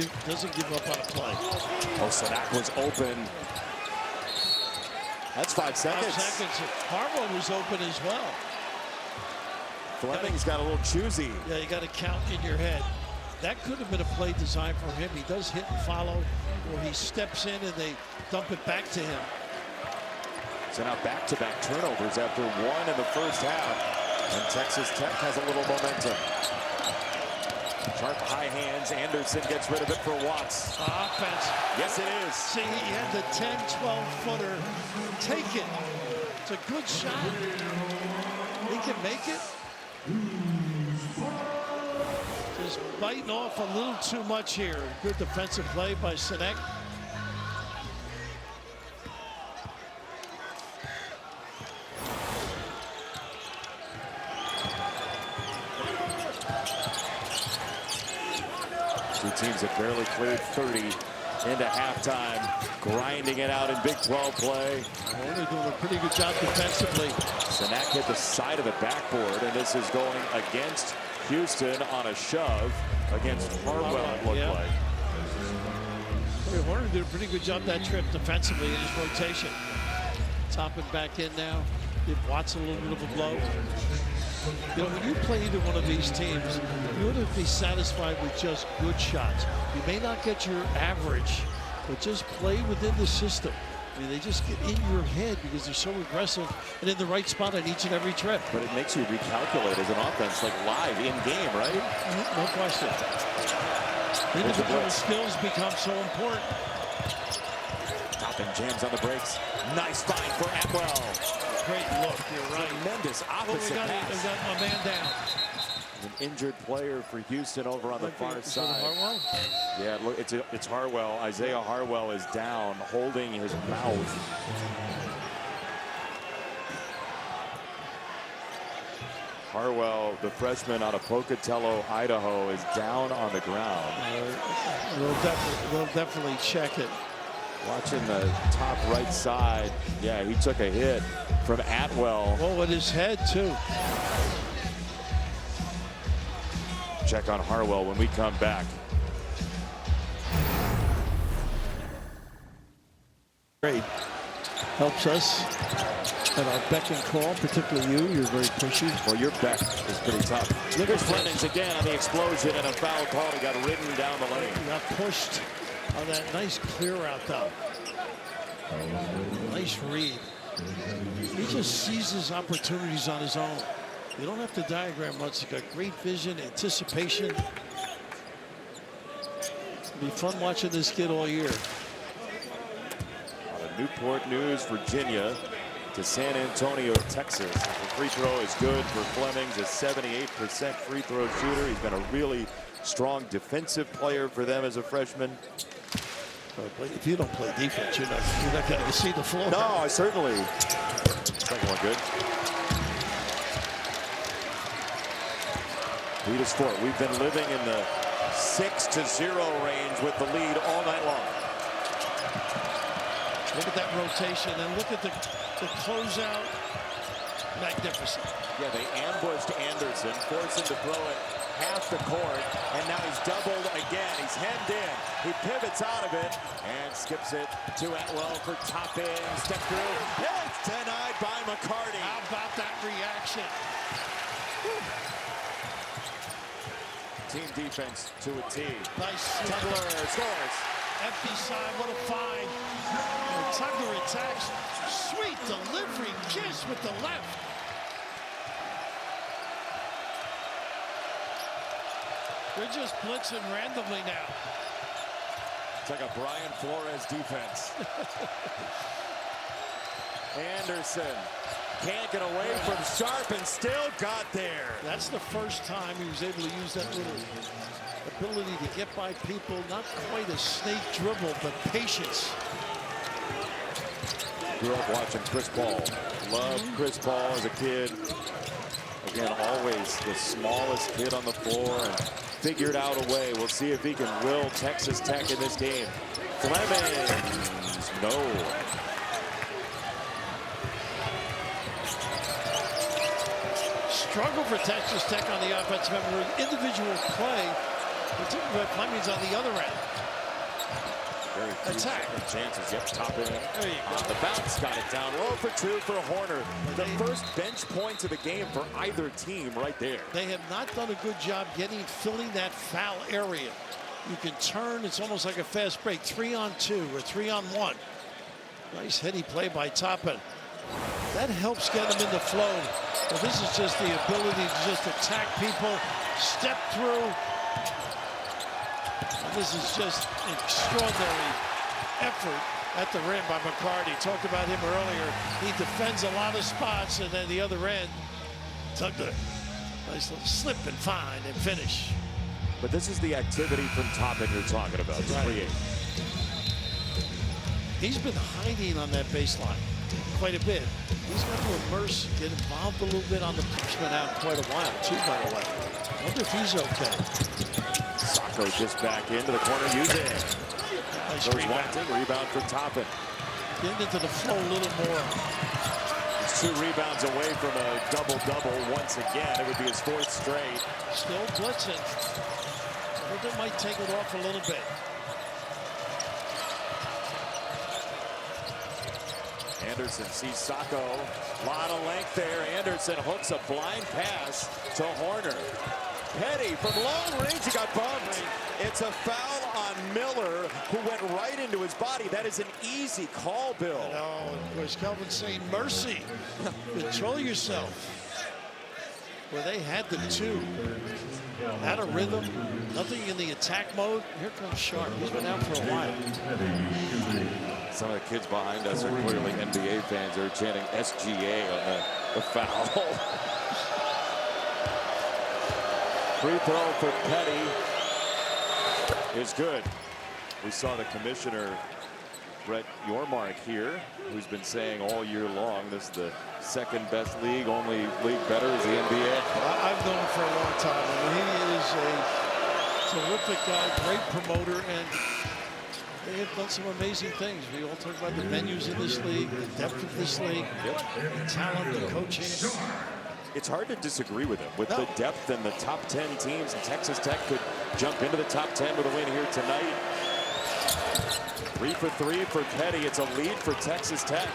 give up on a play. Oh, Sanak was open. That's 5 seconds. 5 seconds. Harwell was open as well. Fleming's got a little choosy. Yeah, you got to count in your head. That could have been a play designed for him. He does hit and follow, or he steps in and they dump it back to him. So now back-to-back turnovers after 1 in the first half. And Texas Tech has a little momentum. Sharp high hands. Anderson gets rid of it for Watts. Offense. Yes, it is. See, he had the 10, 12-footer. Take it. It's a good shot. He can make it. Just biting off a little too much here. Good defensive play by Sinek. Two teams have barely cleared 30 into halftime, grinding it out in Big 12 play. They're doing a pretty good job defensively. Sinek hit the side of the backboard, and this is going against Houston on a shove against Harwell, it looked like. Horner did a pretty good job that trip defensively in his rotation. Topping back in now. Give Watts a little bit of a blow. You know, when you play either one of these teams, you ought to be satisfied with just good shots. You may not get your average, but just play within the system. I mean, they just get in your head because they're so aggressive and in the right spot on each and every trip. But it makes you recalculate as an offense, like live in game, right? No question. Individual skills become so important. Toppin jams on the brakes. Nice find for Atwell. Great look, you're right. Tremendous Oh, opposite we got pass. a man down. An injured player for Houston over on the far side. Harwell? Yeah, look, it's Harwell. Isaiah Harwell is down, holding his mouth. Harwell, the freshman out of Pocatello, Idaho, is down on the ground. We'll definitely check it. Watching the top right side. Yeah, he took a hit from Atwell. Oh, with his head, too. Check on Harwell when we come back. Great. Helps us at our beck and call, particularly you. You're very pushy. Well, your beck is pretty tough. Here's Flemings again on the explosion and a foul call. He got ridden down the lane. He got pushed on that nice clear out, though. Nice read. He just seizes opportunities on his own. You don't have to diagram much. He's got great vision, anticipation. It'll be fun watching this kid all year. Out of Newport News, Virginia to San Antonio, Texas. The free throw is good for Flemings, a 78% free throw shooter. He's been a really strong defensive player for them as a freshman. If you don't play defense, you're not going to see the floor. No, I certainly. Second one good. Lead is 4. We've been living in the 6-0 range with the lead all night long. Look at that rotation and look at the closeout. Magnificent. Yeah, they ambushed Anderson, forced him to throw it half the court, and now he's doubled again. He's hemmed in. He pivots out of it and skips it to Atwell for top-in. Step through. It's denied by McCarty. How about that reaction? Team defense to a T. Nice. Tugler scores. Empty side, what a find. And Tugler attacks. Sweet delivery kiss with the left. They're just blitzing randomly now. It's like a Brian Flores defense. Anderson can't get away from Sharp and still got there. That's the first time he was able to use that little ability to get by people. Not quite a snake dribble, but patience. Grew up watching Chris Paul. Loved Chris Paul as a kid. Again, always the smallest kid on the floor and figured out a way. We'll see if he can will Texas Tech in this game. Flemings, no. Struggle for Texas Tech on the offensive end. Where individual play, particularly Flemings on the other end. Very few Attack. chances. Yep, top in. There you go. On the bounce, got it down low for 2 for Horner. The first bench points of the game for either team right there. They have not done a good job filling that foul area. You can turn, it's almost like a fast break. 3-on-2 or 3-on-1. Nice heady play by Toppin. That helps get them in the flow. But this is just the ability to just attack people, step through, And this is just extraordinary effort at the rim by McCarty. Talked about him earlier. He defends a lot of spots, and then the other end, tugged a nice little slip and find and finish. But this is the activity from Toppin you're talking about to create. He's been hiding on that baseline quite a bit. He's got to immerse, get involved a little bit on the pitch. Been out quite a while, too, by the way. I wonder if he's okay. Sacco just back into the corner, using it. Nice Goes rebound. wanting, rebound for Toppin. Getting into the flow a little more. He's 2 rebounds away from a double-double once again. It would be his 4th straight. Still blitzing. But might take it off a little bit. Anderson sees Sacco. A lot of length there. Anderson hooks a blind pass to Horner. Petty from long range, he got bumped. It's a foul on Miller, who went right into his body. That is an easy call, Bill. No, of course, Kelvin's saying mercy. Control yourself. Where they had the 2. Out of rhythm, nothing in the attack mode. Here comes Sharp. He's been out for a while. Some of the kids behind us are clearly NBA fans. They're chanting SGA on the foul. Free throw for Petty is good. We saw the commissioner, Brett Yormark, here, who's been saying all year long this is the 2nd best league, only league better is the NBA. I've known him for a long time. I mean, he is a terrific guy, great promoter, and they have done some amazing things. We all talk about the venues in this league, the depth of this league, the talent, the coaching. It's hard to disagree with him. With the depth and the top 10 teams, and Texas Tech could jump into the top 10 with a win here tonight. 3 for 3 for Petty. It's a lead for Texas Tech.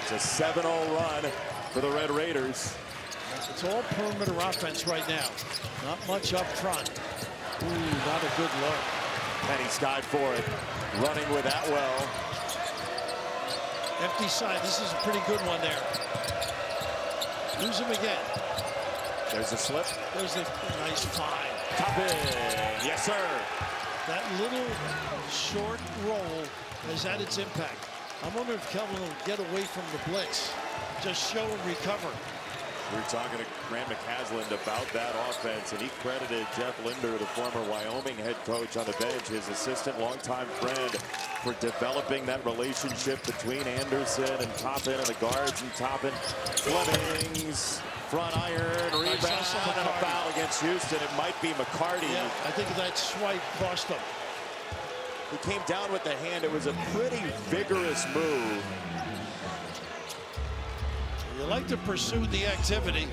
It's a 7-0 run for the Red Raiders. It's all perimeter offense right now. Not much up front. Ooh, not a good look. Petty skied for it. Running with Atwell. Empty side. This is a pretty good one there. Lose him again. There's a slip. There's a nice find. Toppin. Yes, sir. That little short roll has had its impact. I wonder if Kelvin will get away from the blitz. Just show and recover. We were talking to Grant McCasland about that offense, and he credited Jeff Linder, the former Wyoming head coach on the bench, his assistant, longtime friend, for developing that relationship between Anderson and Toppin and the guards and Toppin. Fleming's front iron, rebound, and a foul against Houston. It might be McCarty. Yeah, I think that swipe cost him. He came down with the hand. It was a pretty vigorous move. You like to pursue the activity.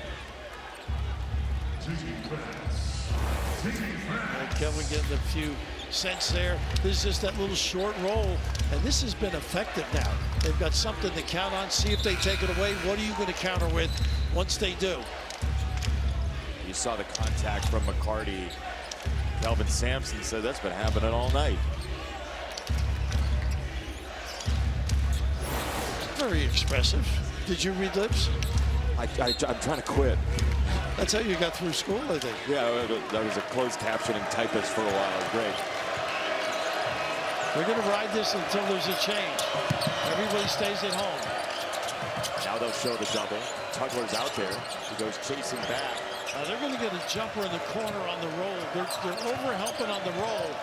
And Kelvin getting a few cents there. This is just that little short roll, and this has been effective now. They've got something to count on. See if they take it away. What are you going to counter with once they do? You saw the contact from McCarty. Kelvin Sampson said that's been happening all night. Very expressive. Did you read lips? I'm trying to quit. That's how you got through school, I think. Yeah, I was a closed captioning typist for a while. Great. We're going to ride this until there's a change. Everybody stays at home. Now they'll show the double. Tugler's out there. He goes chasing back. They're going to get a jumper in the corner on the roll. They're over-helping on the roll.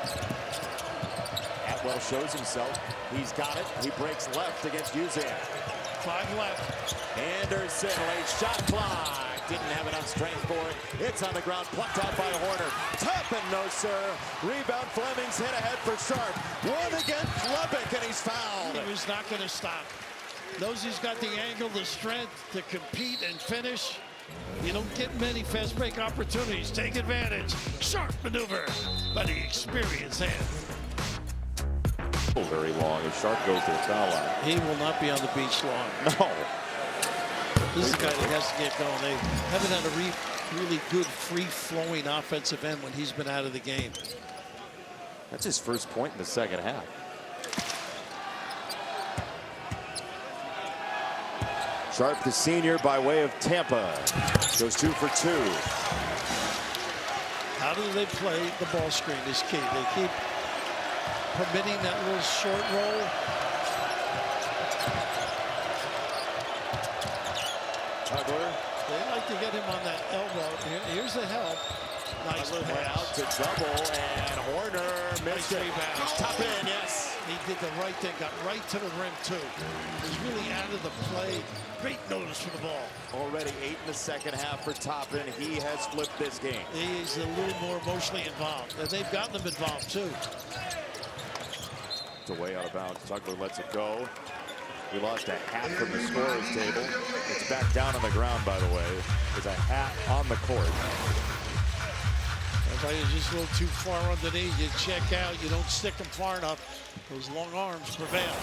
Atwell shows himself. He's got it. He breaks left against Uzan. 5 left. Anderson, late shot clock. Didn't have enough strength for it. It's on the ground, plucked out by Horner. Toppin, no sir. Rebound, Fleming's hit ahead for Sharp. One against Lubbock, and he's fouled. He was not going to stop. Knows he's got the angle, the strength to compete and finish. You don't get many fast break opportunities. Take advantage. Sharp maneuver by the experienced hand. Very long if Sharp goes to the foul line. He will not be on the beach long. No. This is a guy that has to get going. They haven't had a really good free-flowing offensive end when he's been out of the game. That's his first point in the second half. Sharp, the senior, by way of Tampa, goes 2 for 2. How do they play the ball screen is key. They keep permitting that little short roll. Tugler. They like to get him on that elbow. Here's the help. Nice Tugler went pass. out to double, and Horner missed it. rebound. Top in, yes. He did the right thing, got right to the rim, too. He was really out of the play. Great notice for the ball. Already 8 in the second half for Toppin. He has flipped this game. He's a little more emotionally involved, and they've gotten him involved, too. It's away out of bounds. Tugler lets it go. We lost a hat from the scorer's table. It's back down on the ground, by the way. There's a hat on the court. Everybody is just a little too far underneath. You check out, you don't stick them far enough. Those long arms prevail.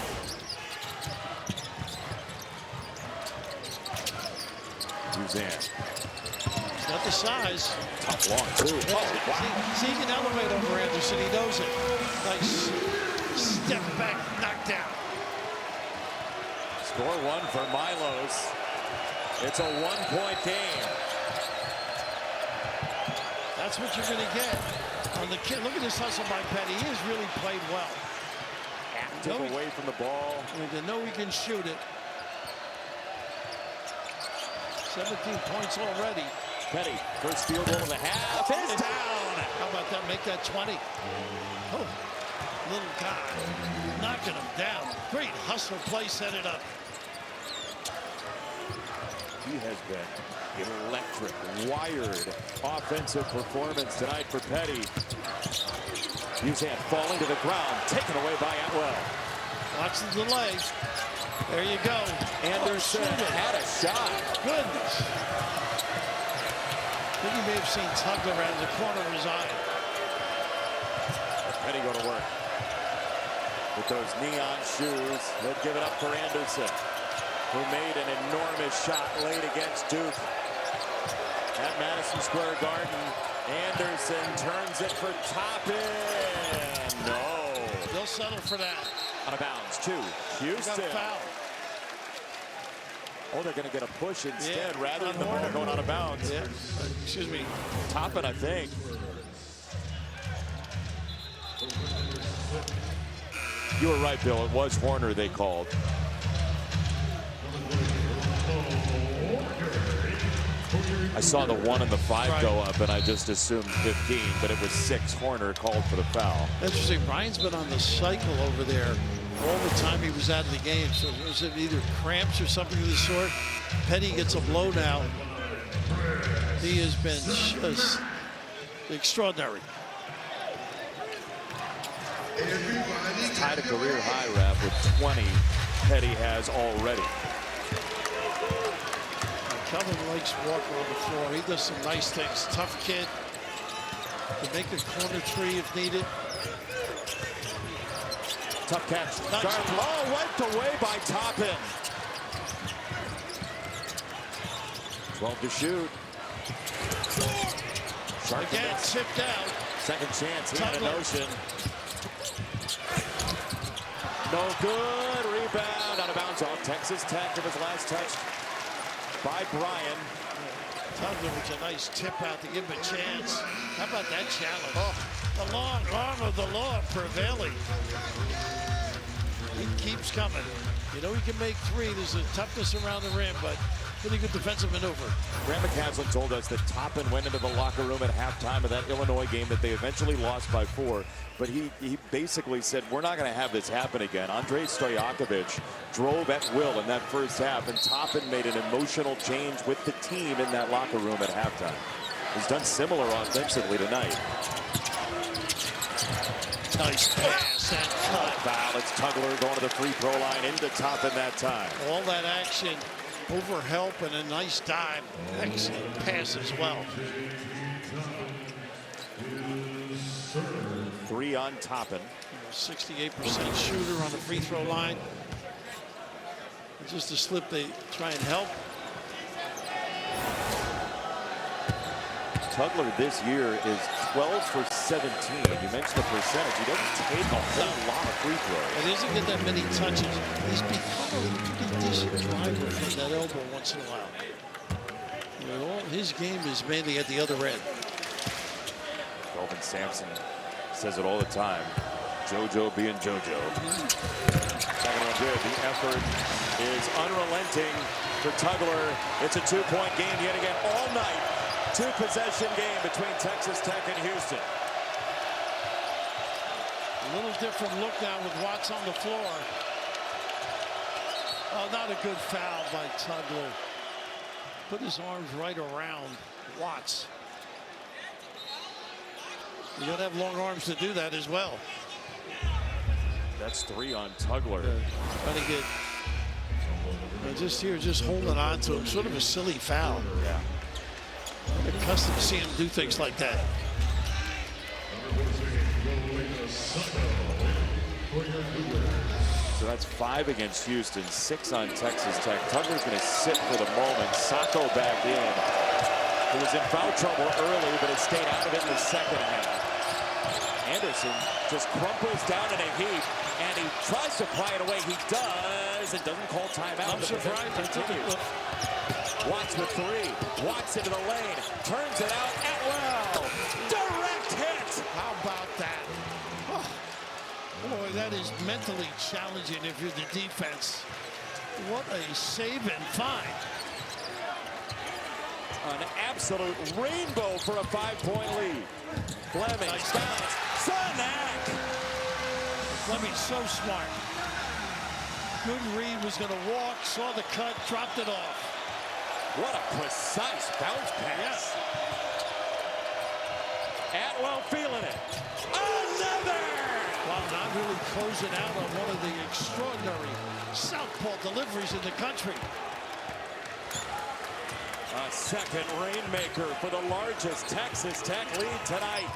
Suzanne. He's got the size. Tough long, too. Oh, wow. See, he can elevate over Anderson. He knows it. Nice step back, knockdown. Score one for Milos. It's a one-point game. That's what you're going to get on the kid. Look at this hustle by Petty. He has really played well. Active away from the ball. They know he can shoot it. 17 points already. Petty, first field goal of the half. Is down. How about that? Make that 20. Oh, little guy knocking him down. Great hustle play, set it up. He has been electric, wired offensive performance tonight for Petty. Usain falling to the ground, taken away by Atwell. Watch the delay. There you go. Anderson had a shot. Goodness. I think you may have seen Tugler around the corner of his eye. Petty go to work with those neon shoes. They'll give it up for Anderson, who made an enormous shot late against Duke at Madison Square Garden. Anderson turns it for Toppin. No. They'll settle for that. Out of bounds to Got Houston. a foul. Oh, they're going to get a push instead Yeah, rather than the ball going out of bounds. Yeah. Excuse me. Toppin, I think. You were right, Bill. It was Horner they called. I saw the 1 and the 5 go up, and I just assumed 15, but it was 6. Horner called for the foul. Interesting. Brian's been on the cycle over there all the time he was out of the game. So was it either cramps or something of the sort? Petty gets a blow now. He has been just extraordinary. He's tied a career high, Rap, with 20 Petty has already. Kelvin likes Walker on the floor. He does some nice things. Tough kid. Can make a corner three if needed. Tough catch. Nice. Oh, wiped away by Toppin. 12 to shoot. Sharp Again, tipped out. Second chance. He had a Tugler. notion. No good. Rebound out of bounds off Texas Tech. It was last touched by Brian. Tugler with a nice tip out to give him a chance. How about that challenge? Oh, the long arm of the law prevailing. He keeps coming. You know he can make three. There's a toughness around the rim, but pretty good defensive maneuver. Grant McCasland told us that Toppin went into the locker room at halftime of that Illinois game that they eventually lost by 4. But he basically said, we're not going to have this happen again. Andrei Stojakovic drove at will in that first half, and Toppin made an emotional change with the team in that locker room at halftime. He's done similar offensively tonight. Nice pass and cut. Foul. It's Tugler going to the free throw line into Toppin that time. All that action, over help and a nice dive. Excellent pass as well. 3 on Toppin. 68% shooter on the free throw line. Just a slip, they try and help. Tugler this year is 12 for 17. You mentioned the percentage. He doesn't take a whole lot of free throws. He doesn't get that many touches. He's become a pretty decent driver from that elbow once in a while. You know, his game is mainly at the other end. Kelvin Sampson says it all the time. JoJo being JoJo. Second one good. The effort is unrelenting for Tugler. It's a 2-point game yet again all night. 2-possession game between Texas Tech and Houston. A little different look now with Watts on the floor. Oh, not a good foul by Tugler. Put his arms right around Watts. You gotta have long arms to do that as well. That's 3 on Tugler. Trying to get just here, just holding on to him. Sort of a silly foul. Yeah. I'm accustomed to seeing him do things like that. So that's 5 against Houston, 6 on Texas Tech. Tugler's going to sit for the moment. Sacco back in. He was in foul trouble early, but has stayed out of it in the second half. Anderson just crumples down in a heap, and he tries to pry it away. He does, and doesn't call timeout. I'm surprised. Continues. Watts with 3. Watts into the lane. Turns it out. Atwell. Direct hit. How about that? Oh, boy, that is mentally challenging if you're the defense. What a save and find. An absolute rainbow for a 5-point lead. Fleming bounce. Sanak. Fleming's so smart. Good read, was going to walk, saw the cut, dropped it off. What a precise bounce pass. Atwell feeling it. Another! Wow, not really closing out on one of the extraordinary southpaw deliveries in the country. A second rainmaker for the largest Texas Tech lead tonight.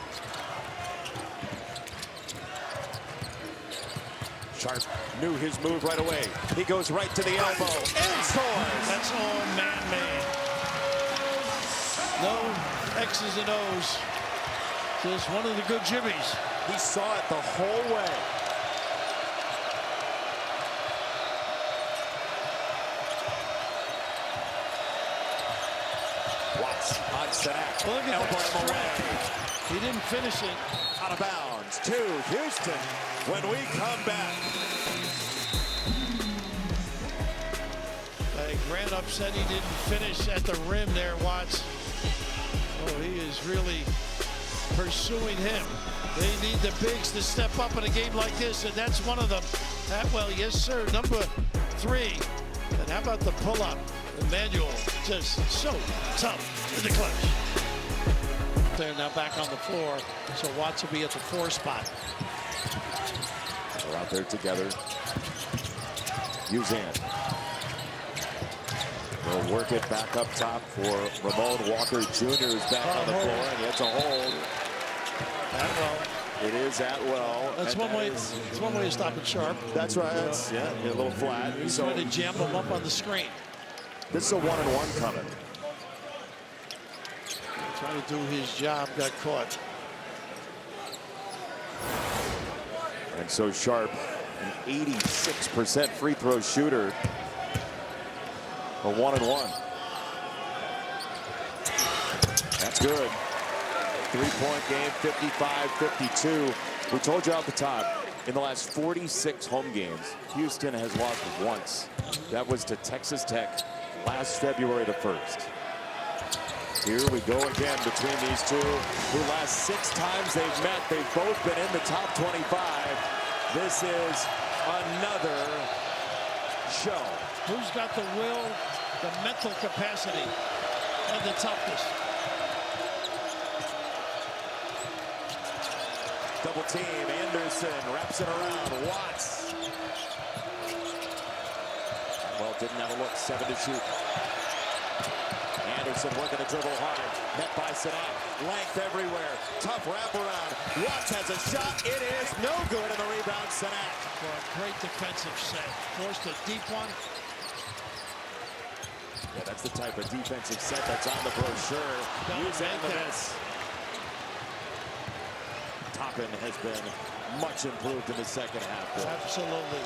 Sharp knew his move right away. He goes right to the elbow and scores. That's all man-made. No X's and O's. Just one of the good jimmies. He saw it the whole way. Watts on Sanak. Look at Elbow that him away. He didn't finish it. Out of bounds to Houston when we come back. Grant upset he didn't finish at the rim there, Watts. Oh, he is really pursuing him. They need the bigs to step up in a game like this, and that's one of them. Atwell, yes, sir, number 3. And how about the pull-up? Emmanuel, just so tough in the clutch. They're now back on the floor, so Watts will be at the 4 spot. They're out there together. Uzan. They'll work it back up top for Ramon Walker Jr. who's back on the floor, and he hits a hold. Atwell. It is Atwell. That's one way. It's one way to stop it sharp. That's right. That's, yeah, a little flat. He's trying to jam him up on the screen. This is a 1-and-1 coming. Trying to do his job, got caught. And so Sharp, an 86% free throw shooter. A 1-and-1. That's good. 3-point game, 55-52. We told you off the top, in the last 46 home games, Houston has lost once. That was to Texas Tech last February the 1st. Here we go again between these two, who last 6 times they've met, they've both been in the top 25. This is another show. Who's got the will, the mental capacity, and the toughness? Double team, Anderson wraps it around, Watts. Well, didn't have a look, 7 to shoot. Anderson working the dribble hard, met by Sanak, length everywhere, tough wraparound. Watts has a shot, it is no good, and the rebound, Sanak. For a great defensive set, forced a deep one. Yeah, that's the type of defensive set that's on the brochure. Use and the miss. Toppin has been much improved in the second half. Absolutely.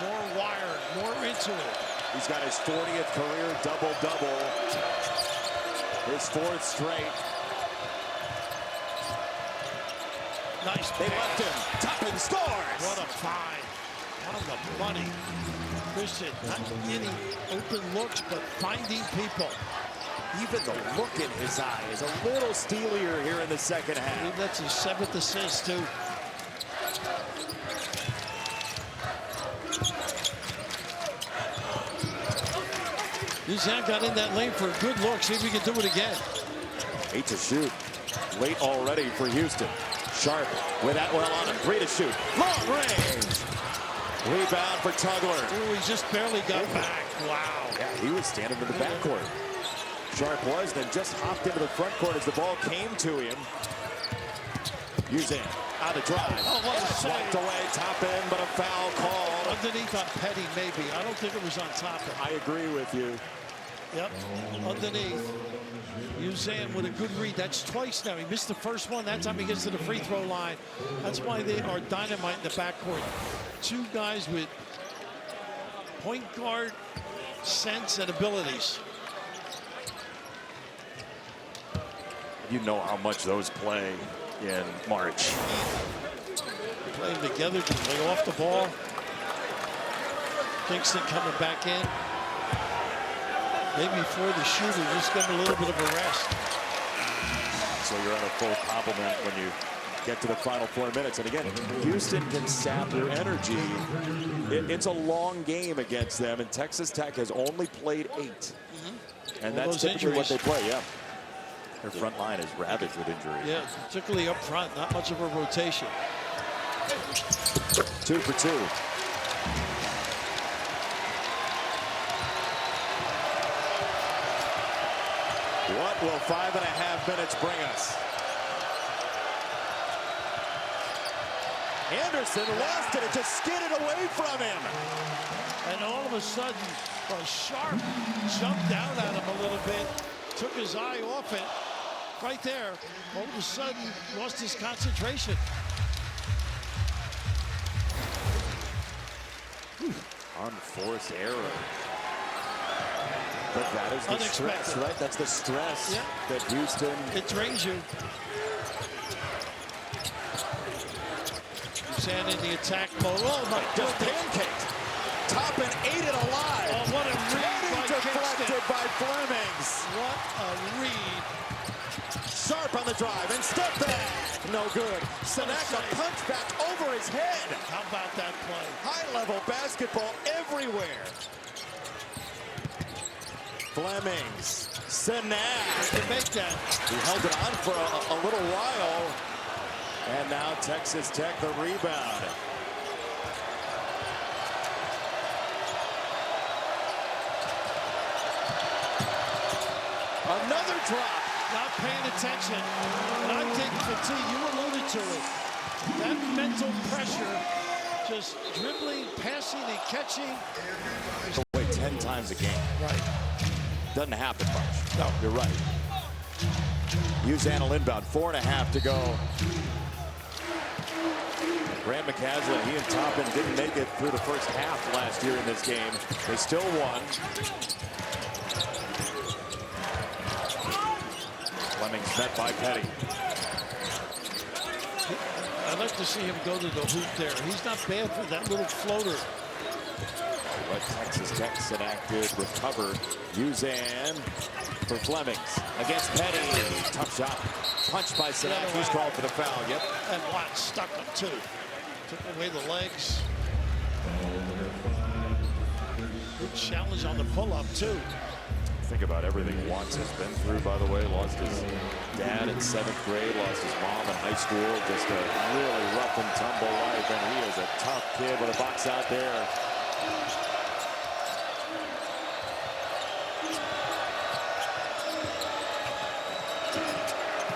More wire, more into it. He's got his 40th career double-double. His 4th straight. Nice. They left him. Toppin scores. What a find. On the money. Christian, not getting open looks, but finding people. Even the look in his eye is a little steelier here in the second I half. believe that's his 7th assist, too. Uzan got in that lane for a good look. See if he can do it again. 8 to shoot. Late already for Houston. Sharp with Atwell on him. 3 to shoot. Long range. Rebound for Tugler. Ooh, he just barely got back. Wow. Yeah, he was standing in the backcourt. Sharp was, then just hopped into the front court as the ball came to him. Uzan on the drive. Oh, what a save. Swept away, Toppin, but a foul call. Underneath on Petty, maybe. I don't think it was on top of him. I agree with you. Yep, underneath. Uzan with a good read. That's twice now. He missed the first one. That time he gets to the free throw line. That's why they are dynamite in the backcourt. 2 guys with point guard sense and abilities. You know how much those play in March. Playing together, can play off the ball. Kingston coming back in. Maybe for the shooter, just give him a little bit of a rest. So you're on a full complement when you get to the final 4 minutes. And again, Houston can sap your energy. It's a long game against them, and Texas Tech has only played 8. And that's typically what they play, yeah. Their front line is ravaged with injuries. Yeah, particularly up front, not much of a rotation. 2 for 2. What will 5.5 minutes bring us? Anderson lost it. It just skidded away from him. And all of a sudden, Sharp jumped out at him a little bit, took his eye off it. Right there, all of a sudden, lost his concentration. Unforced error. But that is the Unexpected. stress, right? That's the stress Yeah. that Houston. It drains you. Uzan in the attack mode. Oh my Just goodness. pancaked. Toppin ate it alive. Oh, what a read by Deflected Kingston. by Flemings. What a read. Sharp on the drive and step back. No good. Seneka punch back over his head. How about that play? High-level basketball everywhere. Flemings. Senak. To make that. He held it on for a little while. And now Texas Tech the rebound. Another drop. Not paying attention. And I'm taking fatigue. You alluded to it. That mental pressure, just dribbling, passing, and catching. Wait, 10 times a game. Right. Doesn't happen much. No. You're right. Uzan will inbound. 4.5 to go. Grant McCaslin, he and Toppin didn't make it through the first half last year in this game. They still won. Flemings met by Petty. I'd like to see him go to the hoop there. He's not bad for that little floater. What Texas Tech enacted, recovered. Uzan for Flemings against Petty. Tough shot. Punched by Senak. He's called for the foul. Yep. And Watt stuck him too. Took away the legs. Good challenge on the pull-up too. Think about everything Watts has been through, by the way. Lost his dad in 7th grade, lost his mom in high school. Just a really rough and tumble life, and he is a tough kid with a box out there.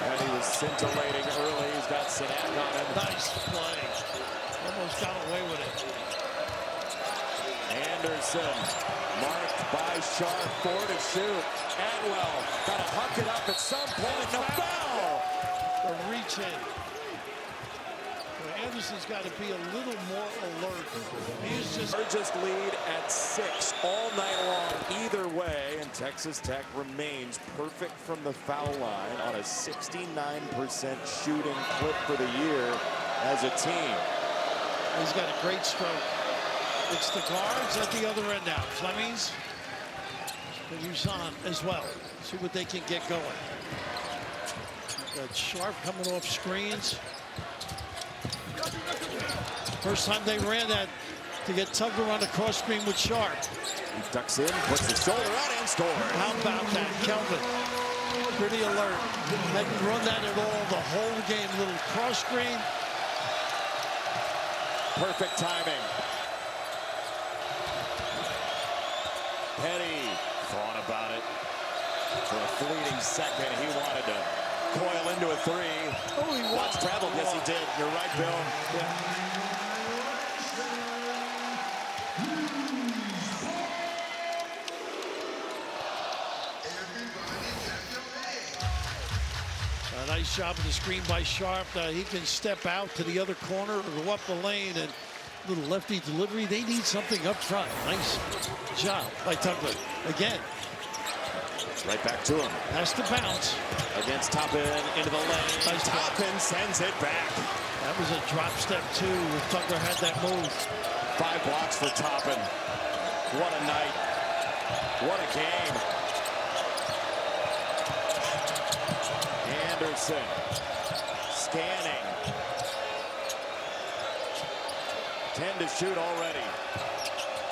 And he was scintillating early. He's got Senak on him. Nice play. Almost got away with it. Anderson marked by Sharp, 4 to shoot. Atwell got to huck it up at some point. No foul. The reach in. Anderson's got to be a little more alert. He's just Largest lead at 6 all night long either way, and Texas Tech remains perfect from the foul line on a 69% shooting clip for the year as a team. he's got a great stroke. It's the guards at the other end now. Flemings, and Usan as well. See what they can get going. Got Sharp coming off screens. First time they ran that to get Tugler on the cross screen with Sharp. He ducks in, puts the shoulder out, and scores. How about that, Kelvin? Pretty alert. Hadn't run that at all the whole game. Little cross screen. Perfect timing. Petty thought about it for a fleeting second. He wanted to coil into a three. Oh, he Watch travel. Yes, he did. You're right, Bill. Yeah. A nice job of the screen by Sharp. He can step out to the other corner or go up the lane, and little lefty delivery. They need something up front. Nice job by Tugler. Again. Right back to him. Has to bounce. Against Toppin into the lane. Nice Toppin sends it back. That was a drop step too. If Tugler had that move. 5 blocks for Toppin. What a night. What a game. Anderson scanning. 10 to shoot already.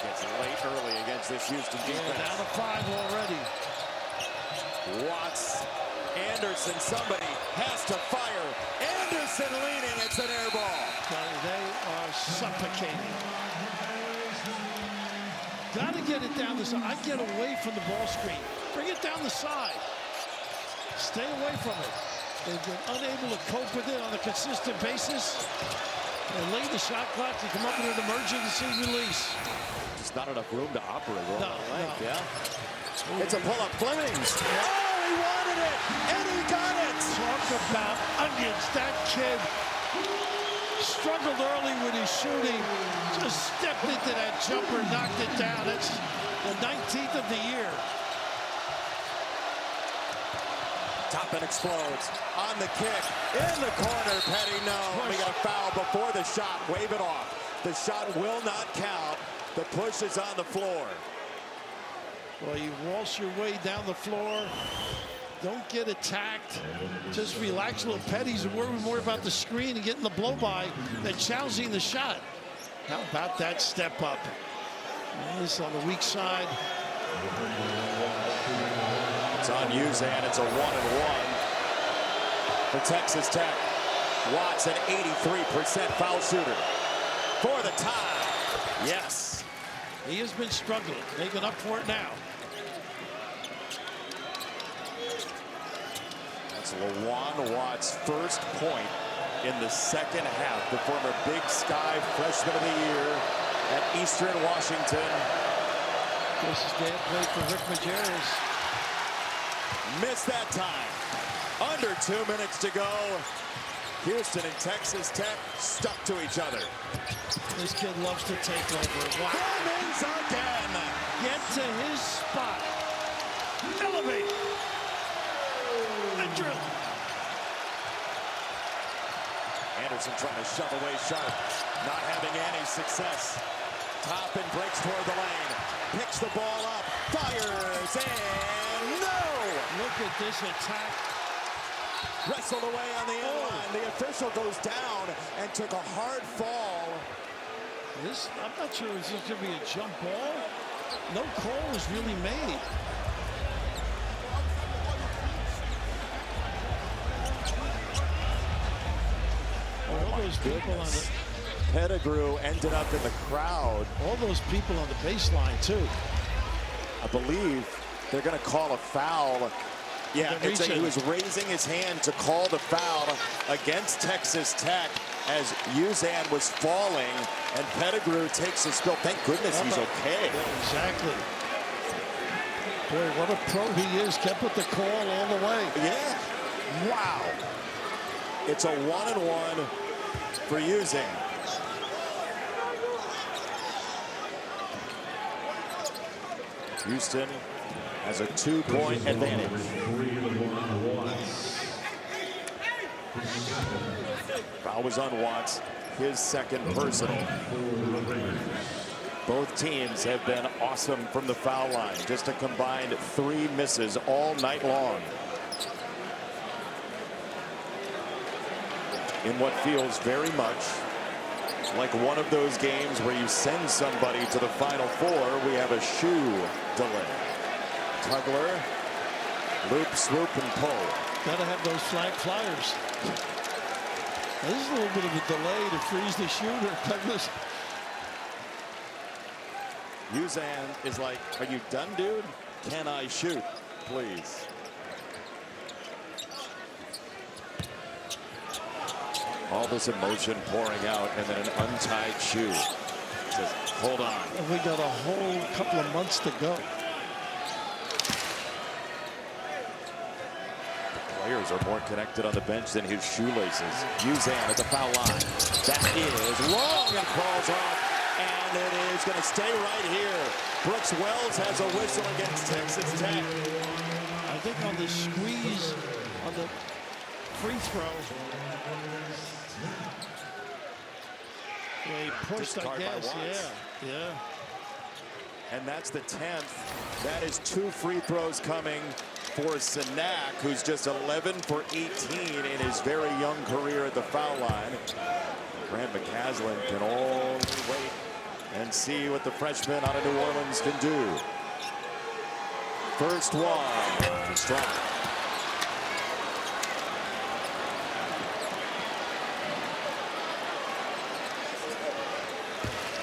Gets late early against this Houston defense. Yeah, down to 5 already. Watts, Anderson, somebody has to fire. Anderson leaning, it's an air ball. They are suffocating. Got to get it down the side. I get away from the ball screen. Bring it down the side. Stay away from it. They've been unable to cope with it on a consistent basis. And lay the shot clock to come up with an emergency release. Just not enough room to operate. No. Yeah. It's a pull-up. Flemings. Oh, he wanted it, and he got it. Talk about onions. That kid struggled early with his shooting. Just stepped into that jumper, knocked it down. That's the 19th of the year. Toppin explodes on the kick in the corner. Petty, no. We got a foul before the shot. Wave it off. The shot will not count. The push is on the floor. Well, you waltz your way down the floor. Don't get attacked. Just relax a little. Petty's worried more about the screen and getting the blow-by than challenging the shot. How about that step up? And this on the weak side. It's on Usan. It's a 1-and-1 for Texas Tech. Watts, an 83% foul shooter for the tie. Yes. He has been struggling, making up for it now. That's LaJuan Watts' first point in the second half. The former Big Sky Freshman of the Year at Eastern Washington. This is dad played for Rick Majerus. Missed that time. Under 2 minutes to go. Houston and Texas Tech stuck to each other. This kid loves to take over. Wow. Flemings again. Get to his spot. Elevate. And drill. Anderson trying to shove away Sharp. Not having any success. Toppin breaks toward the lane. Picks the ball up. Fires and no! Look at this attack. Wrestled away on the end line. The official goes down and took a hard fall. This, I'm not sure is this going to be a jump ball. No call was really made. All those people on the Pettigrew ended up in the crowd. all those people on the baseline too. I believe they're going to call a foul. Yeah, he was raising his hand to call the foul against Texas Tech as Usan was falling, and Pettigrew takes a spill. Thank goodness he's okay. Yeah, exactly. Boy, what a pro he is. Kept with the call all the way. Yeah. Wow. It's a 1-and-1 for Usan. Houston has a 2-point advantage. Foul was on Watts, his second personal. Both teams have been awesome from the foul line. Just a combined 3 misses all night long. In what feels very much like one of those games where you send somebody to the Final Four, we have a shoe delay. Tugler, loop, swoop, and pull. Gotta have those flag flyers. Now, this is a little bit of a delay to freeze the shooter. Tugler's. Uzan is like, are you done, dude? Can I shoot, please? All this emotion pouring out, and then an untied shoe. Says, hold on. And we got a whole couple of months to go. The players are more connected on the bench than his shoelaces. Uzan at the foul line. That is long and falls off. And it is going to stay right here. Brooks Wells has a whistle against Texas Tech. I think on the squeeze on the free throw, they pushed, Discard I by guess. Watts. Yeah. And that's the 10th. That is 2 free throws coming for Sanak, who's just 11 for 18 in his very young career at the foul line. Grant McCasland can only wait and see what the freshman out of New Orleans can do. First one, strong.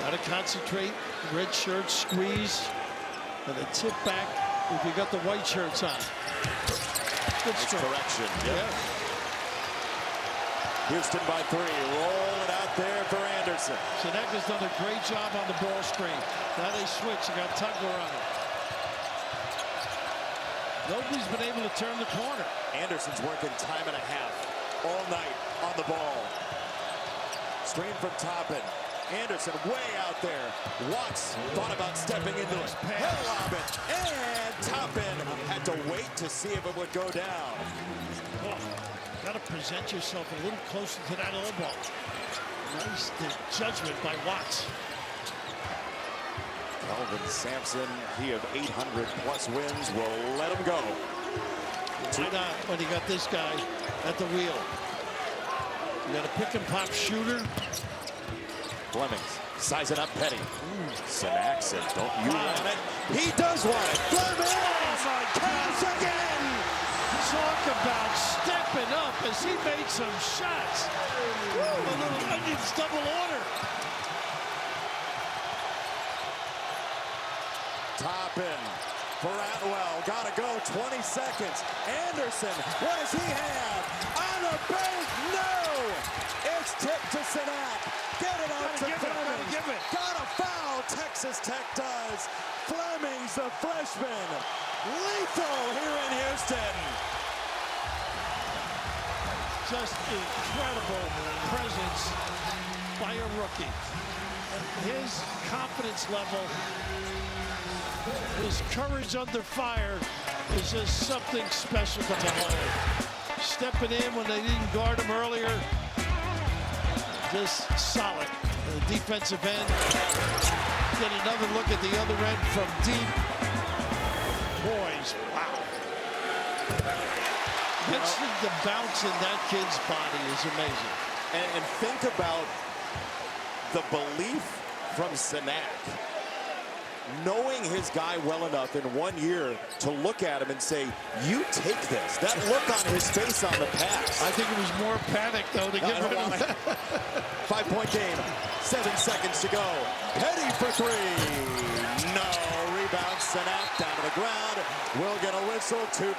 Got to concentrate. Red shirt squeeze. And a tip back if you got the white shirts on. Good Nice stroke. correction. Yep. Yeah. Houston by 3. Roll it out there for Anderson. Sanak has done a great job on the ball screen. Now they switch. They got Tugler on it. Nobody's been able to turn the corner. Anderson's working time and a half all night on the ball. Screen from Toppin. Anderson way out there. Watts thought about stepping into it. He'll lob it. And Toppin had to wait to see if it would go down. Oh, got to present yourself a little closer to that elbow. Nice judgment by Watts. Kelvin Sampson, he of 800+ wins, will let him go. Why not when you got this guy at the wheel? You got a pick and pop shooter. Flemings sizing up Petty. Sanak says, don't you want it? He does want it. Flemings counts again. Talk about stepping up as he made some shots. A little Onions double order. Toppin for Atwell. Gotta go. 20 seconds. Anderson, what does he have? On the bank, no! It's tipped to Sanak. Get it out to Flemings. Give it. Got a foul. Texas Tech does. Flemings, the freshman. Lethal here in Houston. Just incredible presence by a rookie. His confidence level, his courage under fire is just something special to behold. Stepping in when they didn't guard him earlier. Just solid. The defensive end. Get another look at the other end from deep. Boys, wow. Mentioning the bounce in that kid's body is amazing. And think about the belief from Sanak. Knowing his guy well enough in 1 year to look at him and say, you take this. That look on his face on the pass. I think it was more panic, though, to get rid of it. 5-point game. 7 seconds to go. Petty for 3. No. Rebound. Sanak down to the ground. Will get a whistle. 2.8.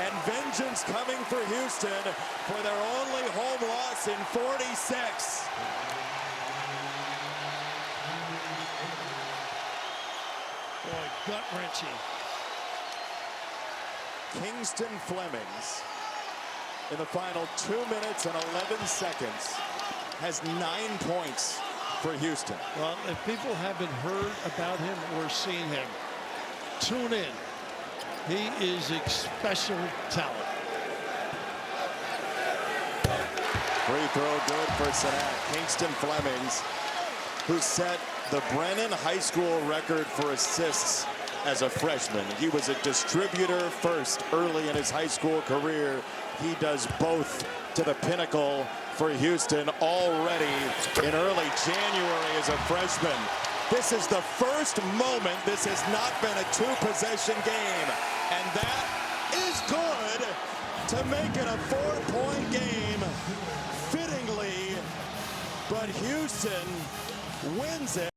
And vengeance coming for Houston for their only home loss in 46. Boy, gut-wrenching. Kingston Flemings, in the final 2 minutes and 11 seconds, has 9 points for Houston. Well, if people haven't heard about him or seen him, Tune in. He is a special talent. Free throw good for Senat. Kingston Flemings, who set the Brennan High School record for assists as a freshman. He was a distributor first early in his high school career. He does both to the pinnacle for Houston already in early January as a freshman. This is the first moment. This has not been a two-possession game, and that is good to make it a 4-point game. Fittingly, but Houston wins it.